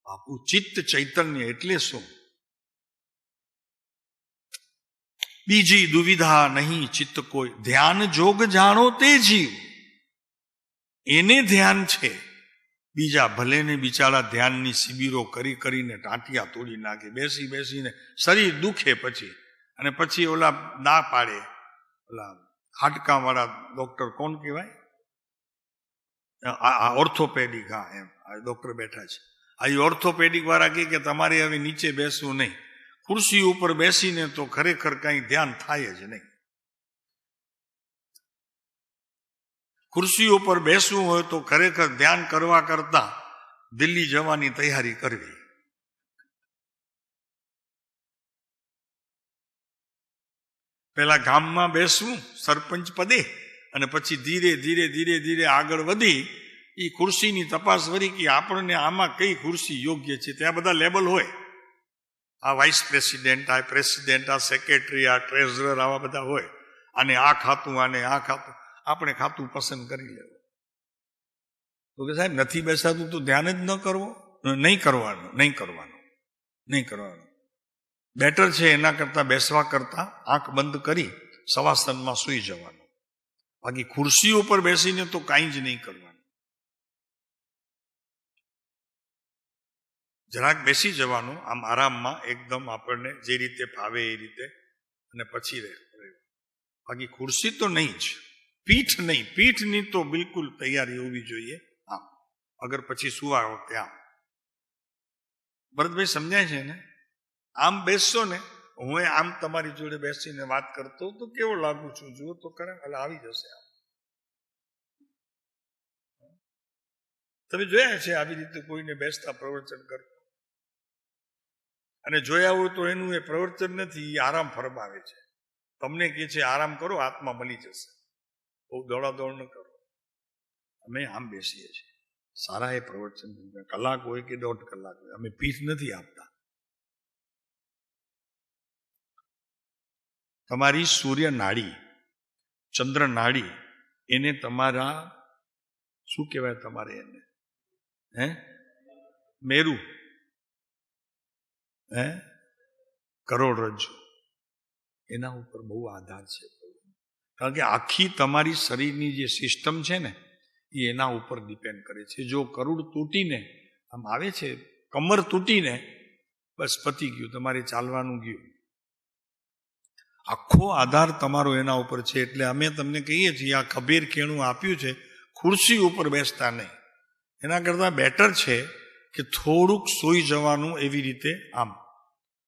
S1: બાપુ ચિત્ત ચૈતન્ય એટલે શું? બીજી દુવિધા નહીં ચિત્ત કોઈ. ધ્યાન જોગ જાણો તે જીવ. એને ધ્યાન છે. બીજા ભલે ને બિચારા ધ્યાનની શિબિરો કરીને ટાંટિયા તોડી નાખે, બેસીને શરીર દુખે પછી, અને પછી ઓલા ના પાડે, ઓલા હાડકા વાળા ડોક્ટર કોણ કહેવાય, ઓર્થોપેડિક. હા, એમ ડોક્ટર બેઠા છે. આ ઓર્થોપેડિક વાળા કે તમારે હવે નીચે બેસવું નહીં, ખુરશી ઉપર બેસીને તો ખરેખર કઈ ધ્યાન થાય જ નહીં. ખુરશી ઉપર બેસવું હોય તો ખરેખર ધ્યાન કરવા કરતા દિલ્હી જવાની તૈયારી કરવી. પેલા ગામમાં બેસવું સરપંચ પદે, અને પછી ધીરે ધીરે આગળ વધી એ ખુરશીની તપાસ કરી કે આપણને આમાં કઈ ખુરશી યોગ્ય છે. ત્યાં બધા લેબલ હોય, આ વાઇસ પ્રેસિડેન્ટ, આ પ્રેસિડેન્ટ, આ સેક્રેટરી, આ ટ્રેઝરર, આવા બધા હોય. અને આ ખાતું, આને આ ખાતું, આપણે ખાતું પસંદ કરી લેવું. તો કે સાહેબ નથી બેસાતું તો ધ્યાન જ ન કરવો, નહીં કરવાનું. બેટર છે એના કરતા બેસવા કરતા આંખ બંધ કરી સવાસનમાં સૂઈ જવાનું. બાકી ખુરશી ઉપર બેસીને તો કાંઈ જ નહીં કરવાનું. જરાક બેસી જવાનું આમ આરામમાં, એકદમ આપણને જે રીતે ફાવે એ રીતે, અને પછી રહે. બાકી ખુરશી તો નહીં જ, પીઠની તો બિલકુલ તૈયારી હોવી જોઈએ. આમ અગર પછી સુવા વખતે આમ. ભરતભાઈ સમજાય છે ને? આમ બેસશો ને, હું આમ તમારી જોડે બેસીને વાત કરતો તો કેવો લાગુ છું જુઓ તો કરે, એટલે આવી જશે. આમ તમે જોયા છે આવી રીતે કોઈને બેસતા પ્રવચન કરતો, અને જોયા હોય તો એનું એ પ્રવચન નથી, એ આરામ ફરમાવે છે. તમને કહે છે આરામ કરો, આત્મા મળી જશે, બહુ દોડાદોડ ન કરો. અમે આમ બેસીએ છીએ. સારા એ પ્રવચન કલાક હોય કે 1.5 કલાક હોય, અમે પીઠ નથી આપતા. તમારી સૂર્ય નાડી, ચંદ્ર નાડી, એને તમારા શું કહેવાય, તમારે એને મેરુ, કરોડરજ્જુ, એના ઉપર બહુ આધાર છે. કારણ કે આખી તમારી શરીરની જે સિસ્ટમ છે ને એ એના ઉપર ડિપેન્ડ કરે છે. જો કરોડ તૂટીને આમ આવે છે, કમર તૂટીને બસ પતી ગયું, તમારે ચાલવાનું ગયું. આખો આધાર તમારો એના ઉપર છે. એટલે અમે તમને કહીએ છીએ આ ખભેર ખેણું આપ્યું છે, ખુરશી ઉપર બેસતા નહીં. એના કરતાં બેટર છે કે થોડુંક સૂઈ જવાનું, એવી રીતે આમ,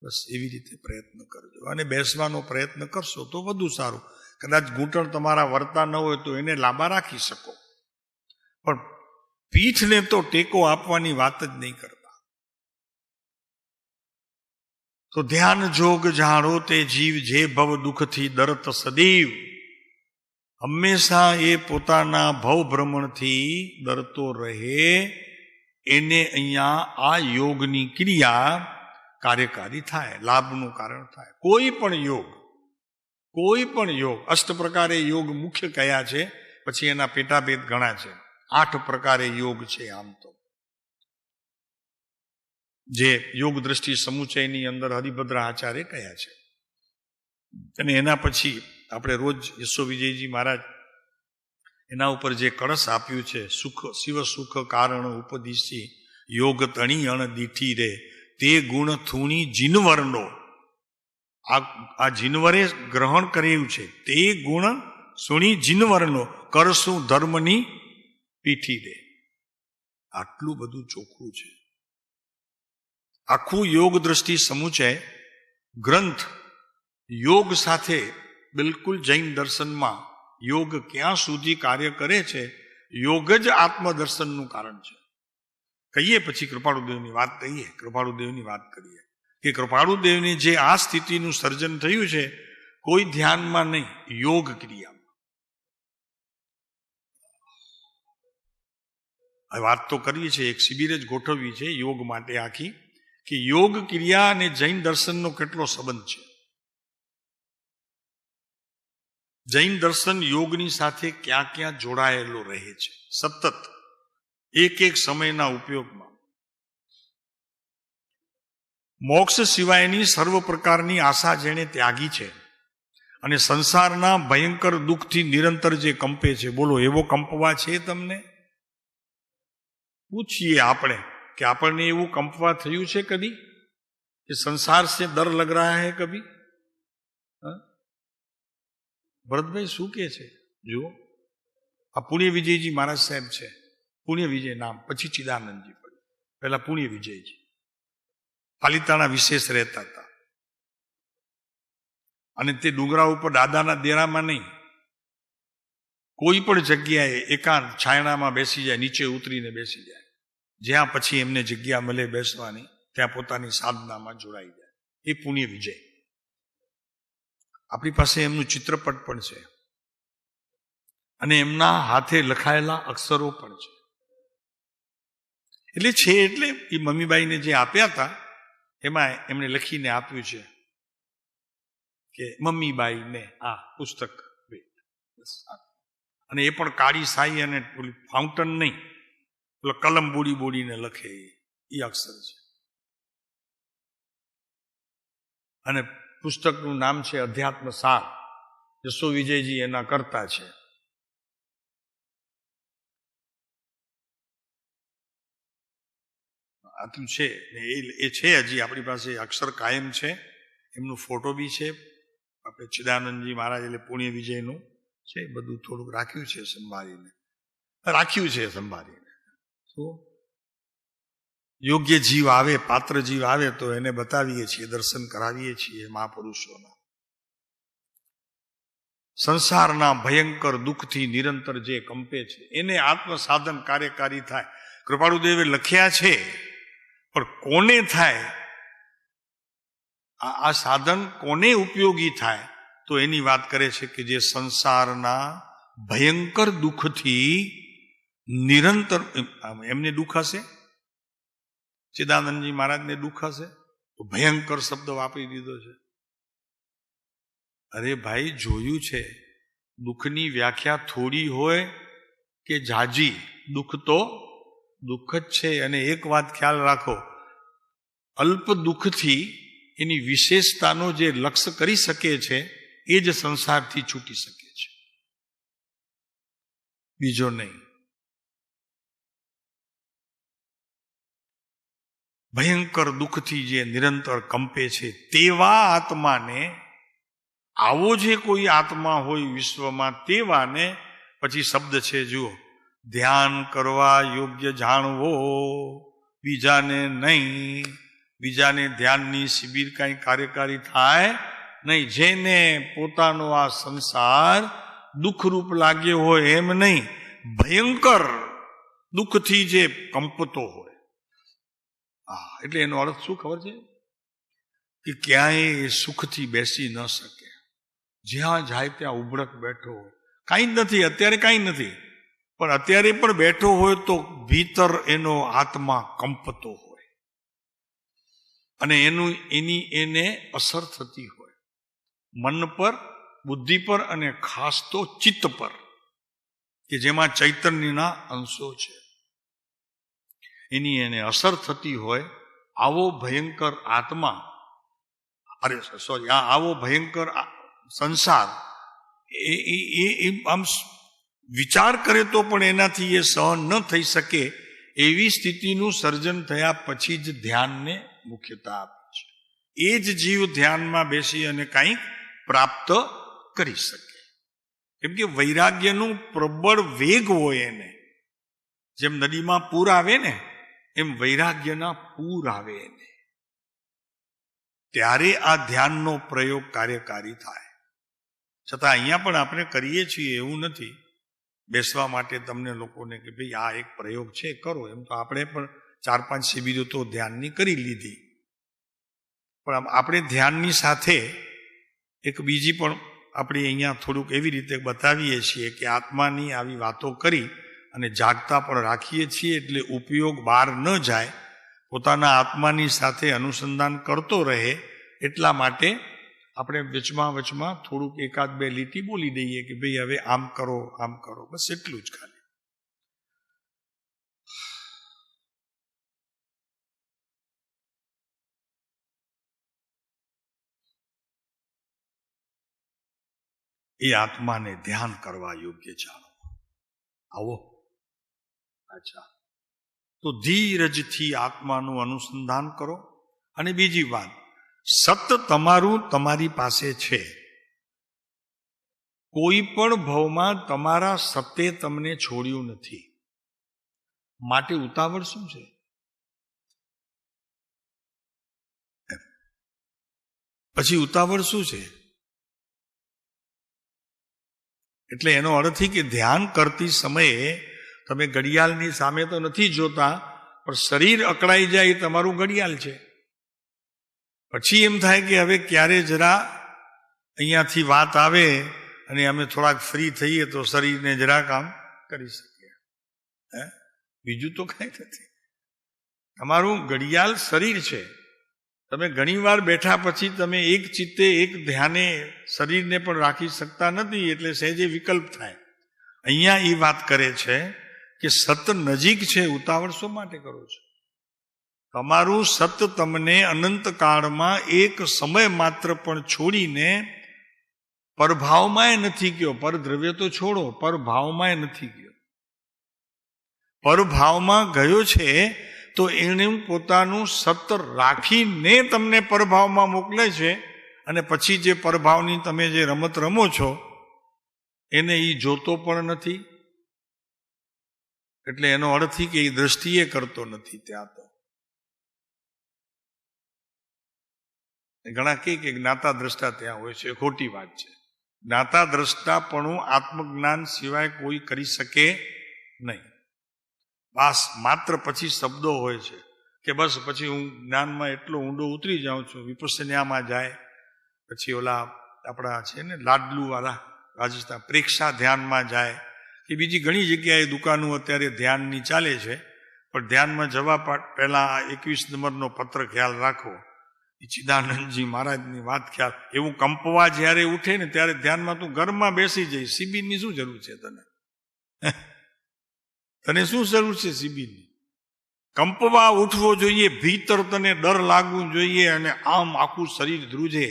S1: બસ એવી રીતે પ્રયત્ન કરજો. અને બેસવાનો પ્રયત્ન કરશો તો વધુ સારું. કદાચ ઘૂંટણ તમારા વરતા ન હોય તો એને લાંબા રાખી શકો, પણ પીઠને તો ટેકો આપવાની વાત જ નહીં કરતા. તો ધ્યાન જોગ જાણો તે જીવ, જે ભવ દુઃખથી ડરત સદૈવ. હંમેશા એ પોતાના ભવ ભ્રમણથી ડરતો રહે. એને અહીંયા આ યોગની ક્રિયા કાર્યકારી થાય, લાભનું કારણ થાય. કોઈ પણ યોગ, 8 પ્રકારે યોગ મુખ્ય કયા છે, પછી એના પેટાભેદ ઘણા છે. 8 પ્રકારે યોગ છે આમ તો, જે યોગ દ્રષ્ટિ સમુચયની અંદર હરિભદ્ર આચાર્ય કયા છે. અને એના પછી આપણે રોજ યશો વિજયજી મહારાજ એના ઉપર જે કળશ આપ્યું છે, શિવ સુખ કારણ ઉપદિશી યોગ તણી અણ દીઠી રે, તે ગુણ થૂણી જીનવરનો. આ જીનવરે ગ્રહણ કર્યું છે. તે ગુણ સુણી જીનવરનો, કરશું ધર્મની પીઠી રે. આટલું બધું ચોખ્ખું છે. આખું યોગ દ્રષ્ટિ સમુચય ગ્રંથ યોગ સાથે બિલકુલ જૈન દર્શનમાં યોગ ક્યાં સુધી કાર્ય કરે છે, યોગ જ આત્મદર્શનનું કારણ છે. કહીએ પછી કૃપાળુદેવની વાત કરીએ કે કૃપાળુદેવની જે આ સ્થિતિનું સર્જન થયું છે, કોઈ ધ્યાનમાં નહીં, યોગ ક્રિયામાં. આ વાત તો કરવી છે, એક શિબિર જ ગોઠવવી છે યોગ માટે આખી, કે યોગ ક્રિયા અને જૈન દર્શનનો કેટલો સંબંધ છે. જૈન દર્શન યોગની સાથે ક્યાં ક્યાં જોડાયેલો રહે છે, સતત એક સમયના ઉપયોગમાં. મોક્ષ સિવાયની સર્વ પ્રકારની આશા જેણે ત્યાગી છે અને સંસારના ભયંકર દુઃખથી નિરંતર જે કંપે છે, બોલો એવો કંપવા છે તમને? પૂછીએ આપણે કે આપણને એવું કંપવા થયું છે કદી, કે સંસાર સે ડર લગ રહા હૈ કભી? ભરતભાઈ શું કે છે જુઓ. આ પુણ્ય વિજયજી મહારાજ સાહેબ છે, પુણ્ય વિજય નામ, પછી ચિદાનંદજી પડ્યું, પહેલા પુણ્ય વિજયજી પાલિતાણા વિશેષ રહેતા હતા. અને તે ડુંગરા ઉપર દાદાના દેરામાં નહીં, કોઈ પણ જગ્યાએ એકાંત છાયણામાં બેસી જાય, નીચે ઉતરીને બેસી જાય, જ્યાં પછી એમને જગ્યા મળે બેસવાની, ત્યાં પોતાની સાધનામાં જોડાઈ જાય. એ પુણ્ય વિજય. આપણી પાસે એમનું ચિત્રપટ પણ છે અને એમના હાથે લખાયેલા અક્ષરો પણ છે. એટલે છે એટલે એ મમ્મીબાઈને જે આપ્યા હતા એમાં એમણે લખીને આપ્યું છે કે મમ્મીબાઈને આ પુસ્તક, અને એ પણ કાળી શાહી અને ફાઉન્ટન નહીં, પેલો કલમ બોડી બોડીને લખે એ અક્ષર છે. અને પુસ્તકનું નામ છે અધ્યાત્મ સાર. જસો વિજયજી એના કરતા છે. આટલું છે એ છે. હજી આપણી પાસે અક્ષર કાયમ છે. એમનું ફોટો બી છે. આપણે ચિદાનંદજી મહારાજ એટલે પુણ્ય વિજયનું છે. બધું થોડુંક રાખ્યું છે સંભાળીને. તો યોગ્ય જીવ આવે, પાત્ર જીવ આવે તો એને બતાવીએ છીએ, દર્શન કરાવીએ છીએ મહાપુરુષોના. સંસારના ભયંકર દુઃખથી નિરંતર જે કંપે છે એને આત્મસાધન કાર્યકારી થાય. કૃપાળુદેવે લખ્યા છે, પણ કોને થાય આ સાધન, કોને ઉપયોગી થાય તો એની વાત કરે છે કે જે સંસારના ભયંકર દુઃખથી નિરંતર, એમને દુઃખ હશે, ચિદાનંદજી મહારાજને દુઃખ હશે તો ભયંકર શબ્દ વાપરી દીધો છે. અરે ભાઈ, જોયું છે દુઃખની વ્યાખ્યા થોડી હોય કે જાજી, દુઃખ તો દુઃખ જ છે. અને એક વાત ખ્યાલ રાખો, અલ્પ દુઃખથી એની વિશેષતાનો જે લક્ષ્ય કરી શકે છે એ જ સંસારથી છૂટી શકે છે, બીજો નહીં. ભયંકર દુઃખથી જે નિરંતર કંપે છે તેવા આત્માને, આવો જે કોઈ આત્મા હોય વિશ્વમાં તેવાને, પછી શબ્દ છે જુઓ, ધ્યાન કરવા યોગ્ય જાણવો, બીજાને નહીં. બીજાને ધ્યાનની શિબિર કાંઈ કાર્યકારી થાય નહીં. જેને પોતાનો આ સંસાર દુઃખરૂપ લાગ્યો હોય એમ નહીં, ભયંકર દુઃખથી જે કંપતો હોય. એટલે એનો અર્થ શું ખબર છે? કે ક્યાંય સુખથી બેસી ન શકે, જ્યાં જાય ત્યાં ઉભડક બેઠો હોય. કાંઈ જ નથી, અત્યારે કાંઈ નથી, પણ અત્યારે પણ બેઠો હોય તો ભીતર એનો આત્મા કંપતો હોય અને એને અસર થતી હોય મન પર, બુદ્ધિ પર અને ખાસ તો ચિત્ત પર, કે જેમાં ચૈતન્યના અંશો છે, એની એને અસર થતી હોય. આવો ભયંકર આત્મા, આવો ભયંકર સંસાર એ આમ વિચાર કરે તો પણ એનાથી એ સહન ન થઈ શકે એવી સ્થિતિનું સર્જન થયા પછી જ ધ્યાનને મુખ્યતા આપે છે. એ જ જીવ ધ્યાનમાં બેસી અને કંઈક પ્રાપ્ત કરી શકે. કેમ કે વૈરાગ્યનું પ્રબળ વેગ હોય એને. જેમ નદીમાં પૂર આવે ને એમ વૈરાગ્યના પૂર આવે એને. ત્યારે આ ધ્યાનનો પ્રયોગ કાર્યકારી થાય. છતાં અહીંયા પણ આપણે કરીએ છીએ એવું નથી બેસવા માટે તમને લોકોને કે ભાઈ આ એક પ્રયોગ છે કરો. એમ તો આપણે પણ 4-5 શિબિરો તો ધ્યાનની કરી લીધી, પણ આપણે ધ્યાનની સાથે એક બીજી પણ આપણે અહીંયા થોડુંક એવી રીતે બતાવીએ છીએ કે આત્માની આવી વાતો કરી અને જાગતા પણ રાખીએ છીએ. એટલે ઉપયોગ બહાર ન જાય, પોતાના આત્માની સાથે અનુસંધાન કરતો રહે. એટલા માટે આપણે વચમાં થોડુંક 1-2 લીટી બોલી દઈએ કે ભાઈ હવે આમ કરો, આમ કરો, બસ એટલું જ ખાલી. એ આત્માને ધ્યાન કરવા યોગ્ય જાણો. આવો. અચ્છા, તો ધીરજથી આત્માનું અનુસંધાન કરો. અને બીજી વાત, સત તમારું તમારી પાસે છે. કોઈ પણ ભવમાં તમારા સતે તમને છોડ્યું નથી. માટે ઉતાવળ શું છે? પછી ઉતાવળ શું છે? એટલે એનો અર્થ કે ધ્યાન કરતી સમયે તમે ઘડિયાળની સામે તો નથી જોતા, પણ શરીર અકળાઈ જાય એ તમારું ઘડિયાળ છે. પછી એમ થાય કે હવે ક્યારે જરા અહીંયાથી વાત આવે અને અમે થોડાક ફ્રી થઈએ તો શરીરને જરા કામ કરી શકીએ. બીજું તો કાંઈ નથી. તમારું ઘડિયાળ શરીર છે. તમે ઘણીવાર બેઠા પછી તમે એક ચિત્તે એક ધ્યાને શરીરને પણ રાખી શકતા નથી, એટલે સહેજે વિકલ્પ થાય. અહીંયા એ વાત કરે છે કે સત નજીક છે, ઉતાવળ શો માટે કરો છો? તમારું સત તમને અનંતકાળમાં એક સમય માત્ર પણ છોડીને પરભાવમાંય નથી ગયો. પરદ્રવ્ય તો છોડો, પરભાવમાંય નથી ગયો. પરભાવમાં ગયો છે તો એને પોતાનું સત રાખીને તમને પરભાવમાં મોકલે છે, અને પછી જે પરભાવની તમે જે રમત રમો છો એને એ જોતો પણ નથી. એટલે એનો અર્થ કે એ દ્રષ્ટિએ કરતો નથી. ત્યાં તો ઘણા કે જ્ઞાતા દ્રષ્ટા ત્યાં હોય છે, ખોટી વાત છે. જ્ઞાતા દ્રષ્ટાપણું આત્મજ્ઞાન સિવાય કોઈ કરી શકે નહીં. બસ માત્ર પછી શબ્દો હોય છે કે બસ પછી હું જ્ઞાનમાં એટલો ઊંડો ઉતરી જાઉં છું, વિપස්සનામાં જાય, પછી ઓલા આપણા છે ને લાડલુ વાળા રાજસ્થાન પ્રેક્ષા ધ્યાનમાં જાય, કે બીજી ઘણી જગ્યાએ દુકાનો અત્યારે ધ્યાનની ચાલે છે. પણ ધ્યાનમાં જવા પહેલા 21 નંબરનો પત્ર ખ્યાલ રાખો. ચિદાનંદજી મહારાજની વાત ખ્યાલ. એવું કંપવા જ્યારે ઉઠે ને ત્યારે ધ્યાનમાં તું ઘરમાં બેસી જઈ. શિબિરની શું જરૂર છે તને? તને શું જરૂર છે શિબિરની? કંપવા ઉઠવો જોઈએ, ભીતર તને ડર લાગવું જોઈએ, અને આમ આખું શરીર ધ્રુજે.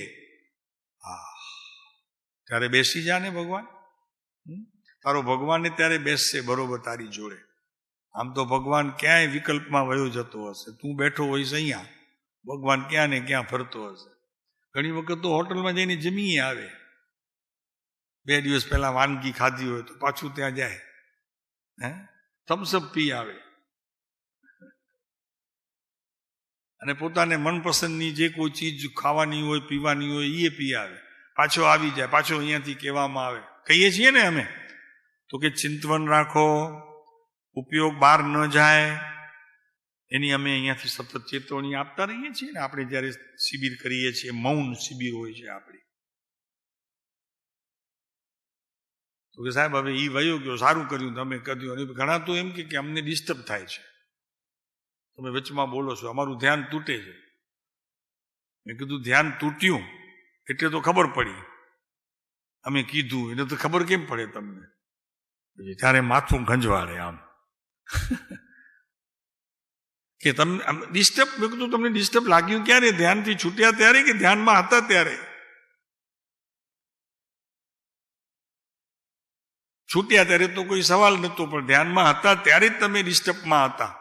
S1: ત્યારે બેસી જા ને ભગવાન. તારો ભગવાનને ત્યારે બેસશે બરોબર તારી જોડે. આમ તો ભગવાન ક્યાંય વિકલ્પમાં વયો જતો હશે. તું બેઠો હોઈશ અહીંયા, ભગવાન ક્યાં ને ક્યાં ફરતો હશે. ઘણી વખત તો હોટલમાં જઈને જમીએ આવે. 2 દિવસ પહેલા વાનગી ખાધી હોય તો પાછું ત્યાં જાય, થમ્સઅપ પી આવે, અને પોતાને મનપસંદની જે કોઈ ચીજ ખાવાની હોય પીવાની હોય એ પી આવે. પાછો આવી જાય, પાછો અહીંયાથી કહેવામાં આવે. કહીએ છીએ ને અમે તો કે ચિંતવન રાખો, ઉપયોગ બહાર ન જાય, એની અમે અહીંયાથી સતત ચેતવણી આપતા રહીએ છીએ ને. આપણે જ્યારે શિબિર કરીએ છીએ, મૌન શિબિર હોય છે આપણી, તો કે સાહેબ હવે એ વયો ગયો, સારું કર્યું તમે કર્યું. અને ઘણા તો એમ કે અમને ડિસ્ટર્બ થાય છે, તમે વચમાં બોલો છો, અમારું ધ્યાન તૂટે છે. મેં કીધું ધ્યાન તૂટ્યું એટલે તો ખબર પડી, અમે કીધું એટલે તો ખબર કેમ પડે તમને? ત્યારે માથું ગંજવાડે આમ કે તમને ડિસ્ટર્બ. મેં કીધું તમને ડિસ્ટર્બ લાગ્યું ક્યારે? ધ્યાનથી છૂટ્યા ત્યારે કે ધ્યાનમાં હતા ત્યારે? છૂટ્યા ત્યારે તો કોઈ સવાલ નહોતો, પણ ધ્યાનમાં હતા ત્યારે જ તમે ડિસ્ટર્બમાં હતા,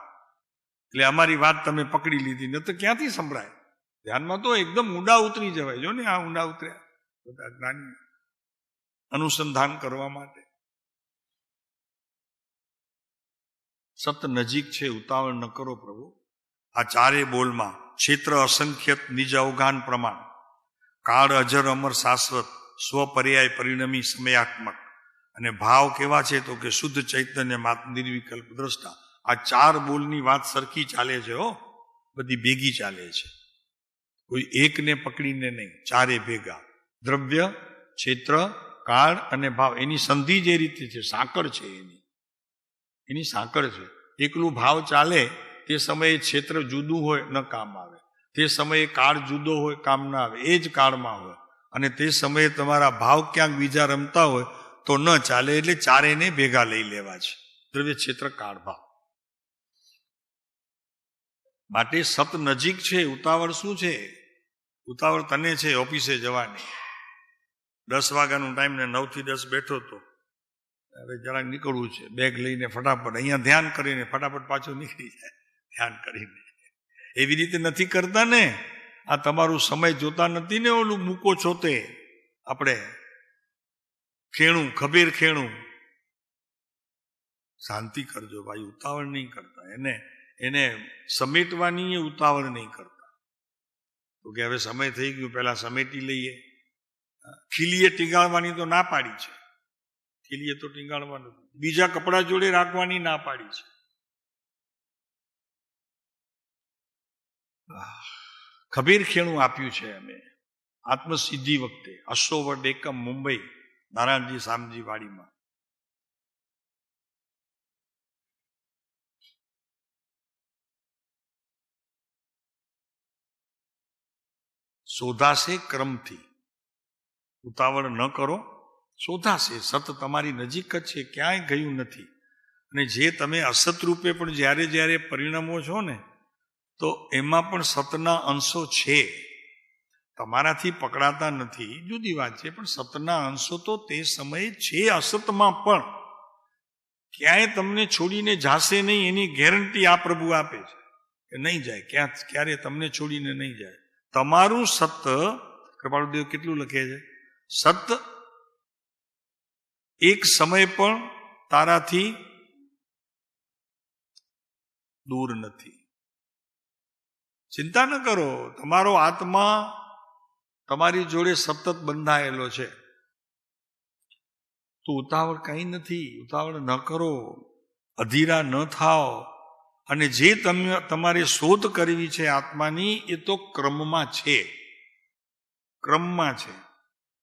S1: એટલે અમારી વાત તમે પકડી લીધી. ન તો ક્યાંથી સંભળાય? ધ્યાનમાં તો એકદમ ઊંડા ઉતરી જવાય. જો ને આ ઊંડા ઉતર્યા બધા જ્ઞાની અનુસંધાન કરવા માટે. સત નજીક છે, ઉતાવળ ન કરો પ્રભુ. આ ચારે બોલમાં ક્ષેત્ર અસંખ્યત નિજ અવગાન પ્રમાણ, કાળ અજર અમર શાશ્વત, સ્વપર્યાય પરિણમી સમયાત્મક, અને ભાવ કેવા છે તો કે શુદ્ધ ચૈતન્ય માત નિર્વિકલ્પ દ્રષ્ટા. આ 4 બોલની વાત સરખી ચાલે છે, બધી ભેગી ચાલે છે, કોઈ એકને પકડીને નહીં, ચારે ભેગા. દ્રવ્ય, ક્ષેત્ર, કાળ અને ભાવ, એની સંધિ જે રીતે છે, સાંકળ છે એની સાંકળ છે. એકલું ભાવ ચાલે તે સમયે ક્ષેત્ર જુદું હોય ન કામ આવે, તે સમયે કાળ જુદો હોય કામ ના આવે, એ જ કાળમાં હોય. અને તે સમયે તમારા ભાવ ક્યાંક બીજા રમતા હોય તો ન ચાલે. એટલે ચારેને ભેગા લઈ લેવા છે, દ્રવ્ય, ક્ષેત્ર, કાળ, ભાવ. માટે સત નજીક છે, ઉતાવળ શું છે? ઉતાવળ તને છે ઓફિસે જવાની. 10 વાગ્યાનો ટાઈમ ને 9 થી 10 બેઠો તો હવે જરાક નીકળવું છે, બેગ લઈને ફટાફટ અહીંયા ધ્યાન કરીને ફટાફટ પાછો નીકળી જાય ધ્યાન કરીને. એવી રીતે નથી કરતા ને. આ તમારું સમય જોતા નથી ને. ઓલું મૂકો છો તે આપણે ખેણું, ખબેર ખેણું. શાંતિ કરજો ભાઈ, ઉતાવળ નહીં કરતા. એને સમેટવાની ઉતાવળ નહીં કરતા. તો કે હવે સમય થઈ ગયો, પહેલા સમેટી લઈએ. ખીલીએ ટીંગાળવાની તો ના પાડી છે, ખીલીએ તો ટીંગાળવાનું. બીજા કપડા જોડે રાખવાની ના પાડી છે. ખબીર ખેણું આપ્યું છે અમે આત્મસિદ્ધિ વખતે, અશોવર્ડ એકમ, મુંબઈ, નારાયણજી સામજી વાડીમાં. શોધાશે ક્રમથી. ઉતાવળ ન કરો, શોધાશે. સત તમારી નજીક જ છે, ક્યાંય ગયું નથી. અને જે તમે અસત રૂપે પણ જ્યારે જ્યારે પરિણમો છો ને, તો એમાં પણ સતના અંશો છે, તમારાથી પકડાતા નથી, જુદી વાત છે. પણ સતના અંશો તો તે સમયે છે અસતમાં પણ. ક્યાંય તમને છોડીને જાશે નહીં એની ગેરંટી આ પ્રભુ આપે છે કે નહીં જાય, ક્યારે તમને છોડીને નહીં જાય. તમારું સત, કૃપાળુદેવ કેટલું લખે છે, સત એક સમય પણ તારાથી દૂર નથી. ચિંતા ન કરો, તમારો આત્મા તમારી જોડે સતત બંધાયેલો છે. તો ઉતાવળ કંઈ નથી, ઉતાવળ ન કરો, અધીરા ન થાઓ. અને જે તમારે શોધ કરવી છે આત્માની, એ તો ક્રમમાં છે, ક્રમમાં છે.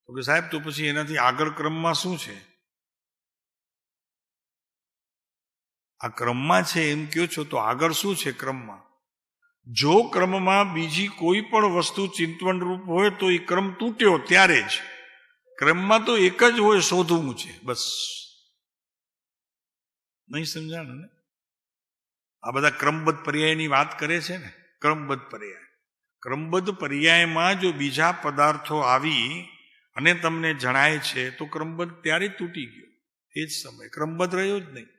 S1: તો કે સાહેબ તો પછી એનાથી આગળ ક્રમમાં શું છે? આ ક્રમમાં છે એમ કહો છો, તો આગળ શું છે ક્રમમાં? જો ક્રમમાં બીજી કોઈ પણ વસ્તુ ચિંતવન રૂપ હોય તો એ ક્રમ તૂટ્યો ત્યારે જ. ક્રમમાં તો એક જ હોય, શોધવું છે બસ. નહીં સમજાણું ને? આ બધા ક્રમબદ્ધ પર્યાયની વાત કરે છે ને, ક્રમબદ્ધ પર્યાય. ક્રમબદ્ધ પર્યાયમાં જો બીજા પદાર્થો આવી અને તમને જણાય છે તો ક્રમબદ્ધ ત્યારે જ તૂટી ગયો. એ જ સમય ક્રમબદ્ધ રહ્યો જ નહીં.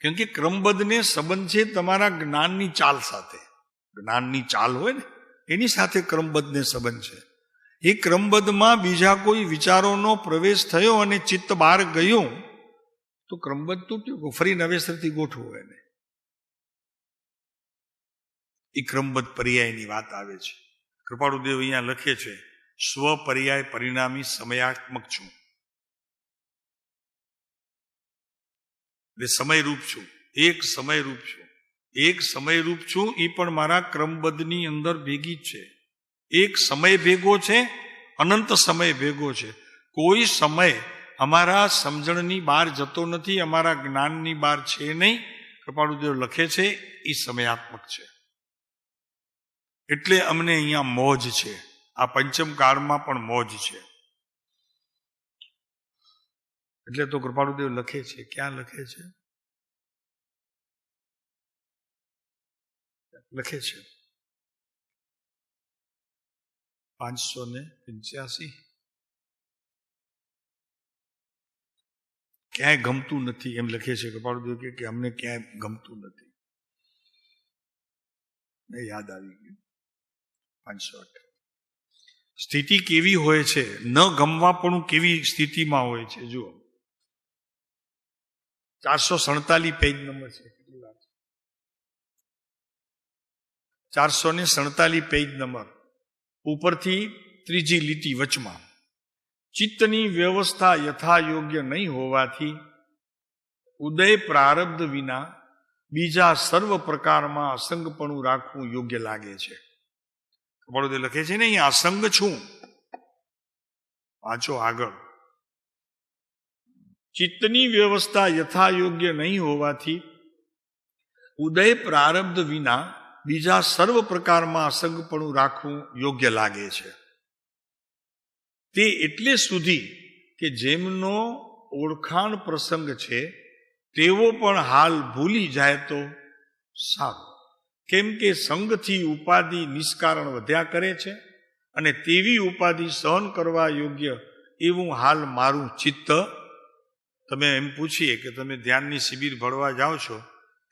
S1: કેમ કે ક્રમબદ્ધને સંબંધ છે તમારા જ્ઞાનની ચાલ સાથે. જ્ઞાનની ચાલ હોય ને એની સાથે ક્રમબદ્ધને સંબંધ છે. એ ક્રમબદ્ધમાં બીજા કોઈ વિચારોનો પ્રવેશ થયો અને ચિત્ત બહાર ગયું તો ક્રમબદ્ધ તૂટ્યું, ફરી નવેસરથી ગોઠવું એને. એ ક્રમબદ્ધ પર્યાયની વાત આવે છે. કૃપાળુદેવ અહીંયા લખે છે, સ્વપર્યાય પરિણામી સમયાત્મક છું. એટલે સમયરૂપ છું, એક સમયરૂપ છું. એક સમયરૂપ છું એ પણ મારા ક્રમબદ્ધની અંદર ભેગી જ છે. એક સમય ભેગો છે, અનંત સમય ભેગો છે. કોઈ સમય અમારા સમજણની બહાર જતો નથી, અમારા જ્ઞાનની બહાર છે નહીં. કૃપાળુદેવ લખે છે એ સમયાત્મક છે. એટલે અમને અહીંયા મોજ છે, આ પંચમ કાળમાં પણ મોજ છે. એટલે તો કૃપાળુદેવ લખે છે, ક્યાં લખે છે? લખે છે 585. ક્યાંય ગમતું નથી એમ લખે છે કૃપાળુદેવ કે અમને ક્યાંય ગમતું નથી. યાદ આવી ગયું. 508. સ્થિતિ કેવી હોય છે? ન ગમવા પણ કેવી સ્થિતિમાં હોય છે? જુઓ, 447 પેજ નંબર છે. 447 પેજ નંબર ઉપરથી ત્રીજી લીટી વચમાં. ચિત્તની વ્યવસ્થા યથા યોગ્ય નહીં હોવાથી ઉદય પ્રારબ્ધ વિના બીજા સર્વ પ્રકારમાં અસંગપણું રાખવું યોગ્ય લાગે છે. કૃપાળુદેવ લખે છે ને, અહીંયા અસંગ છું. વાંચો આગળ. ચિત્તની વ્યવસ્થા યથા યોગ્ય નહીં હોવાથી ઉદય પ્રારબ્ધ વિના બીજા સર્વ પ્રકારમાં અસંગપણું રાખવું યોગ્ય લાગે છે. તે એટલે સુધી કે જેમનો ઓળખાણ પ્રસંગ છે તેવો પણ હાલ ભૂલી જાય તો સારું. કેમ કે સંગથી ઉપાધિ નિષ્કારણ વધ્યા કરે છે અને તેવી ઉપાધિ સહન કરવા યોગ્ય એવું હાલ મારું ચિત્ત. તમે એમ પૂછીએ કે તમે ધ્યાનની શિબિર ભળવા જાઓ છો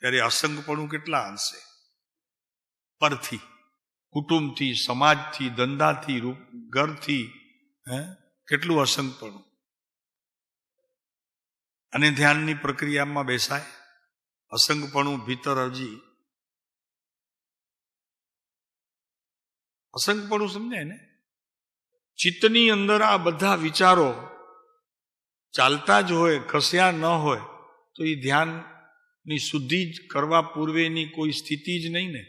S1: ત્યારે અસંગપણું કેટલા અંશે? પરથી, કુટુંબથી, સમાજથી, ધંધાથી, ઘરથી, કેટલું અસંગપણું. અને ધ્યાનની પ્રક્રિયામાં બેસાય, અસંગપણું ભીતર હજી અસંગપણું સમજાય ને. ચિત્તની અંદર આ બધા વિચારો ચાલતા જ હોય, ખસ્યા ન હોય તો એ ધ્યાનની શુદ્ધિ જ કરવા પૂર્વેની કોઈ સ્થિતિ જ નહીં ને.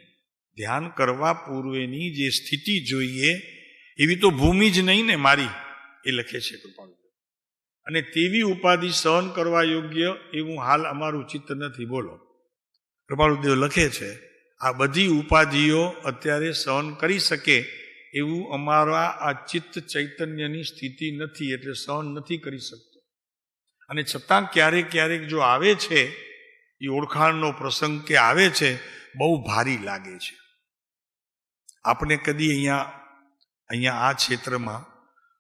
S1: ધ્યાન કરવા પૂર્વેની જે સ્થિતિ જોઈએ એવી તો ભૂમિ જ નહીં ને મારી. એ લખે છે કૃપાળુદેવ. અને તેવી ઉપાધિ સહન કરવા યોગ્ય એવું હાલ અમારું ચિત્ત નથી. બોલો, કૃપાળુદેવ લખે છે આ બધી ઉપાધિઓ અત્યારે સહન કરી શકે એવું અમારા આ ચિત્ત ચૈતન્યની સ્થિતિ નથી, એટલે સહન નથી કરી શકતો. અને છતાં ક્યારેક ક્યારેક જો આવે છે એ ઓળખાણનો પ્રસંગ કે આવે છે, બહુ ભારી લાગે છે. આપણે કદી અહીંયા આ ક્ષેત્રમાં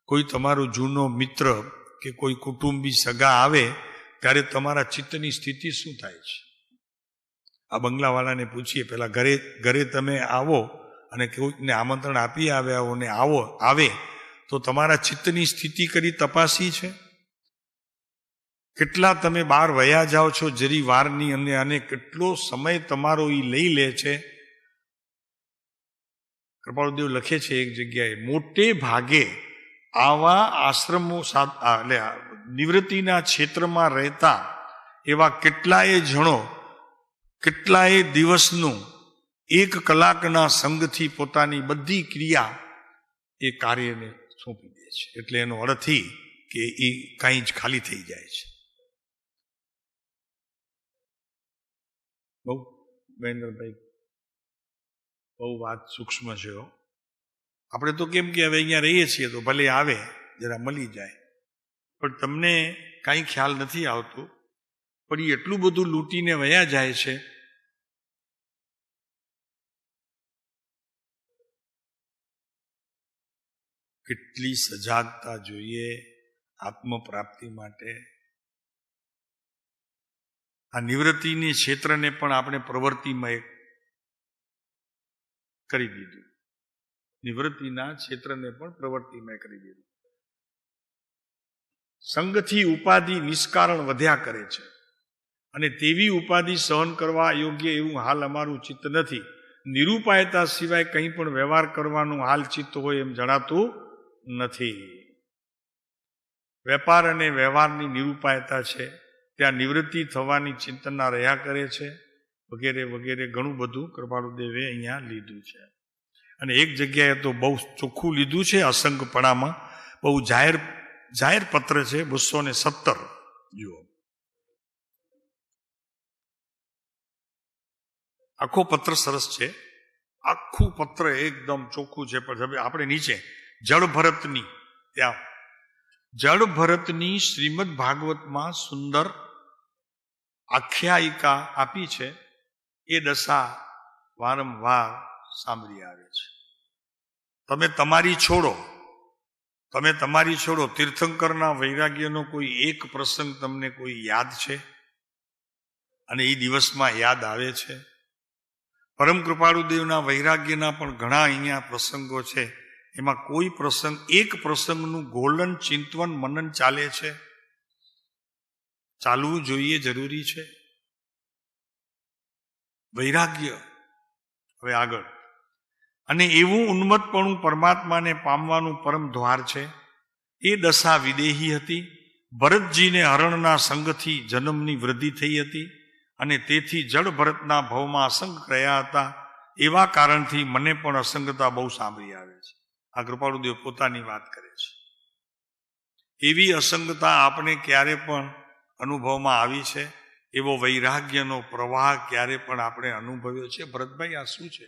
S1: કોઈ તમારો જૂનો મિત્ર કે કોઈ કુટુંબી સગા આવે ત્યારે તમારા ચિત્તની સ્થિતિ શું થાય છે? આ બંગલાવાળાને પૂછીએ, પેલા ઘરે તમે આવો અને કોઈકને આમંત્રણ આપી આવ્યા હો ને આવે તો તમારા ચિત્તની સ્થિતિ કરી તપાસી છે? કેટલા તમે બહાર વયા જાઓ છો જરી વારની, અને કેટલો સમય તમારો એ લઈ લે છે? કૃપાળુદેવ લખે છે એક જગ્યાએ, મોટે ભાગે આવા આશ્રમો એટલે નિવૃત્તિના ક્ષેત્રમાં રહેતા એવા કેટલાય જણો કેટલાય દિવસનું 1 કલાકના સંગથી પોતાની બધી ક્રિયા એ કાર્યને સોંપી દે છે. એટલે એનો અર્થ કે એ કાંઈ જ ખાલી થઈ જાય છે. બહુ મહેન્દ્રભાઈ, બહુ વાત સૂક્ષ્મ છે. આપણે તો કેમ કે હવે અહીંયા રહીએ છીએ તો ભલે આવે જરા મળી જાય, પણ તમને કાંઈ ખ્યાલ નથી આવતો. પણ એ એટલું બધું લૂંટીને વયા જાય છે. કેટલી સજાગતા જોઈએ આત્મપ્રાપ્તિ માટે. આ નિવૃત્તિની ક્ષેત્રને પણ આપણે પ્રવૃત્તિમય કરી દીધું. નિવૃત્તિના ક્ષેત્રને પણ પ્રવૃત્તિમય કરી દીધું. સંગથી ઉપાધિ નિષ્કારણ વધ્યા કરે છે, અને તેવી ઉપાધિ સહન કરવા યોગ્ય એવું હાલ અમારું ચિત્ત નથી. નિરૂપાયતા સિવાય કંઈ પણ વ્યવહાર કરવાનું હાલ ચિત્ત હોય એમ જણાતું નથી. વેપાર અને વ્યવહારની નિરૂપાયતા છે, ત્યાં નિવૃત્તિ થવાની ચિંતના રહ્યા કરે છે, વગેરે વગેરે ઘણું બધું કૃપાળુદેવે અહીંયા લીધું છે. અને એક જગ્યાએ તો બહુ ચોખ્ખું લીધું છે, અસંગપણામાં બહુ જાહેર પત્ર છે, 217 જુઓ. આખો પત્ર સરસ છે, આખું પત્ર એકદમ ચોખ્ખું છે. પણ આપણે નીચે જળ ભરતની શ્રીમદ ભાગવતમાં સુંદર આખ્યાયિકા આપી છે. એ દશા વારંવાર સાંભળી આવે છે. તમે તમારી છોડો તીર્થંકરના વૈરાગ્યનો કોઈ એક પ્રસંગ તમને કોઈ યાદ છે અને એ દિવસમાં યાદ આવે છે? પરમ કૃપાળુદેવના વૈરાગ્યના પણ ઘણા અહીંયા પ્રસંગો છે. એમાં કોઈ પ્રસંગ, એક પ્રસંગનું ગોલ્ડન ચિંતવન મનન ચાલે છે, ચાલવું જોઈએ, જરૂરી છે. વૈરાગ્ય. હવે આગળ, અને એવું ઉન્મત્તપણું પરમાત્માને પામવાનું પરમ દ્વાર છે. એ દશા વિદેહી હતી. ભરતજીને હરણના સંગથી જન્મની વૃદ્ધિ થઈ હતી, અને તેથી જળ ભરતના ભવમાં અસંગ રહ્યા હતા. એવા કારણથી મને પણ અસંગતા બહુ સાંભળી આવે છે. આ કૃપાળુદેવ પોતાની વાત કરે છે. એવી અસંગતા આપણે ક્યારે પણ અનુભવમાં આવી છે? એવો વૈરાગ્યનો પ્રવાહ ક્યારે પણ આપણે અનુભવ્યો છે? ભરતભાઈ, આ શું છે?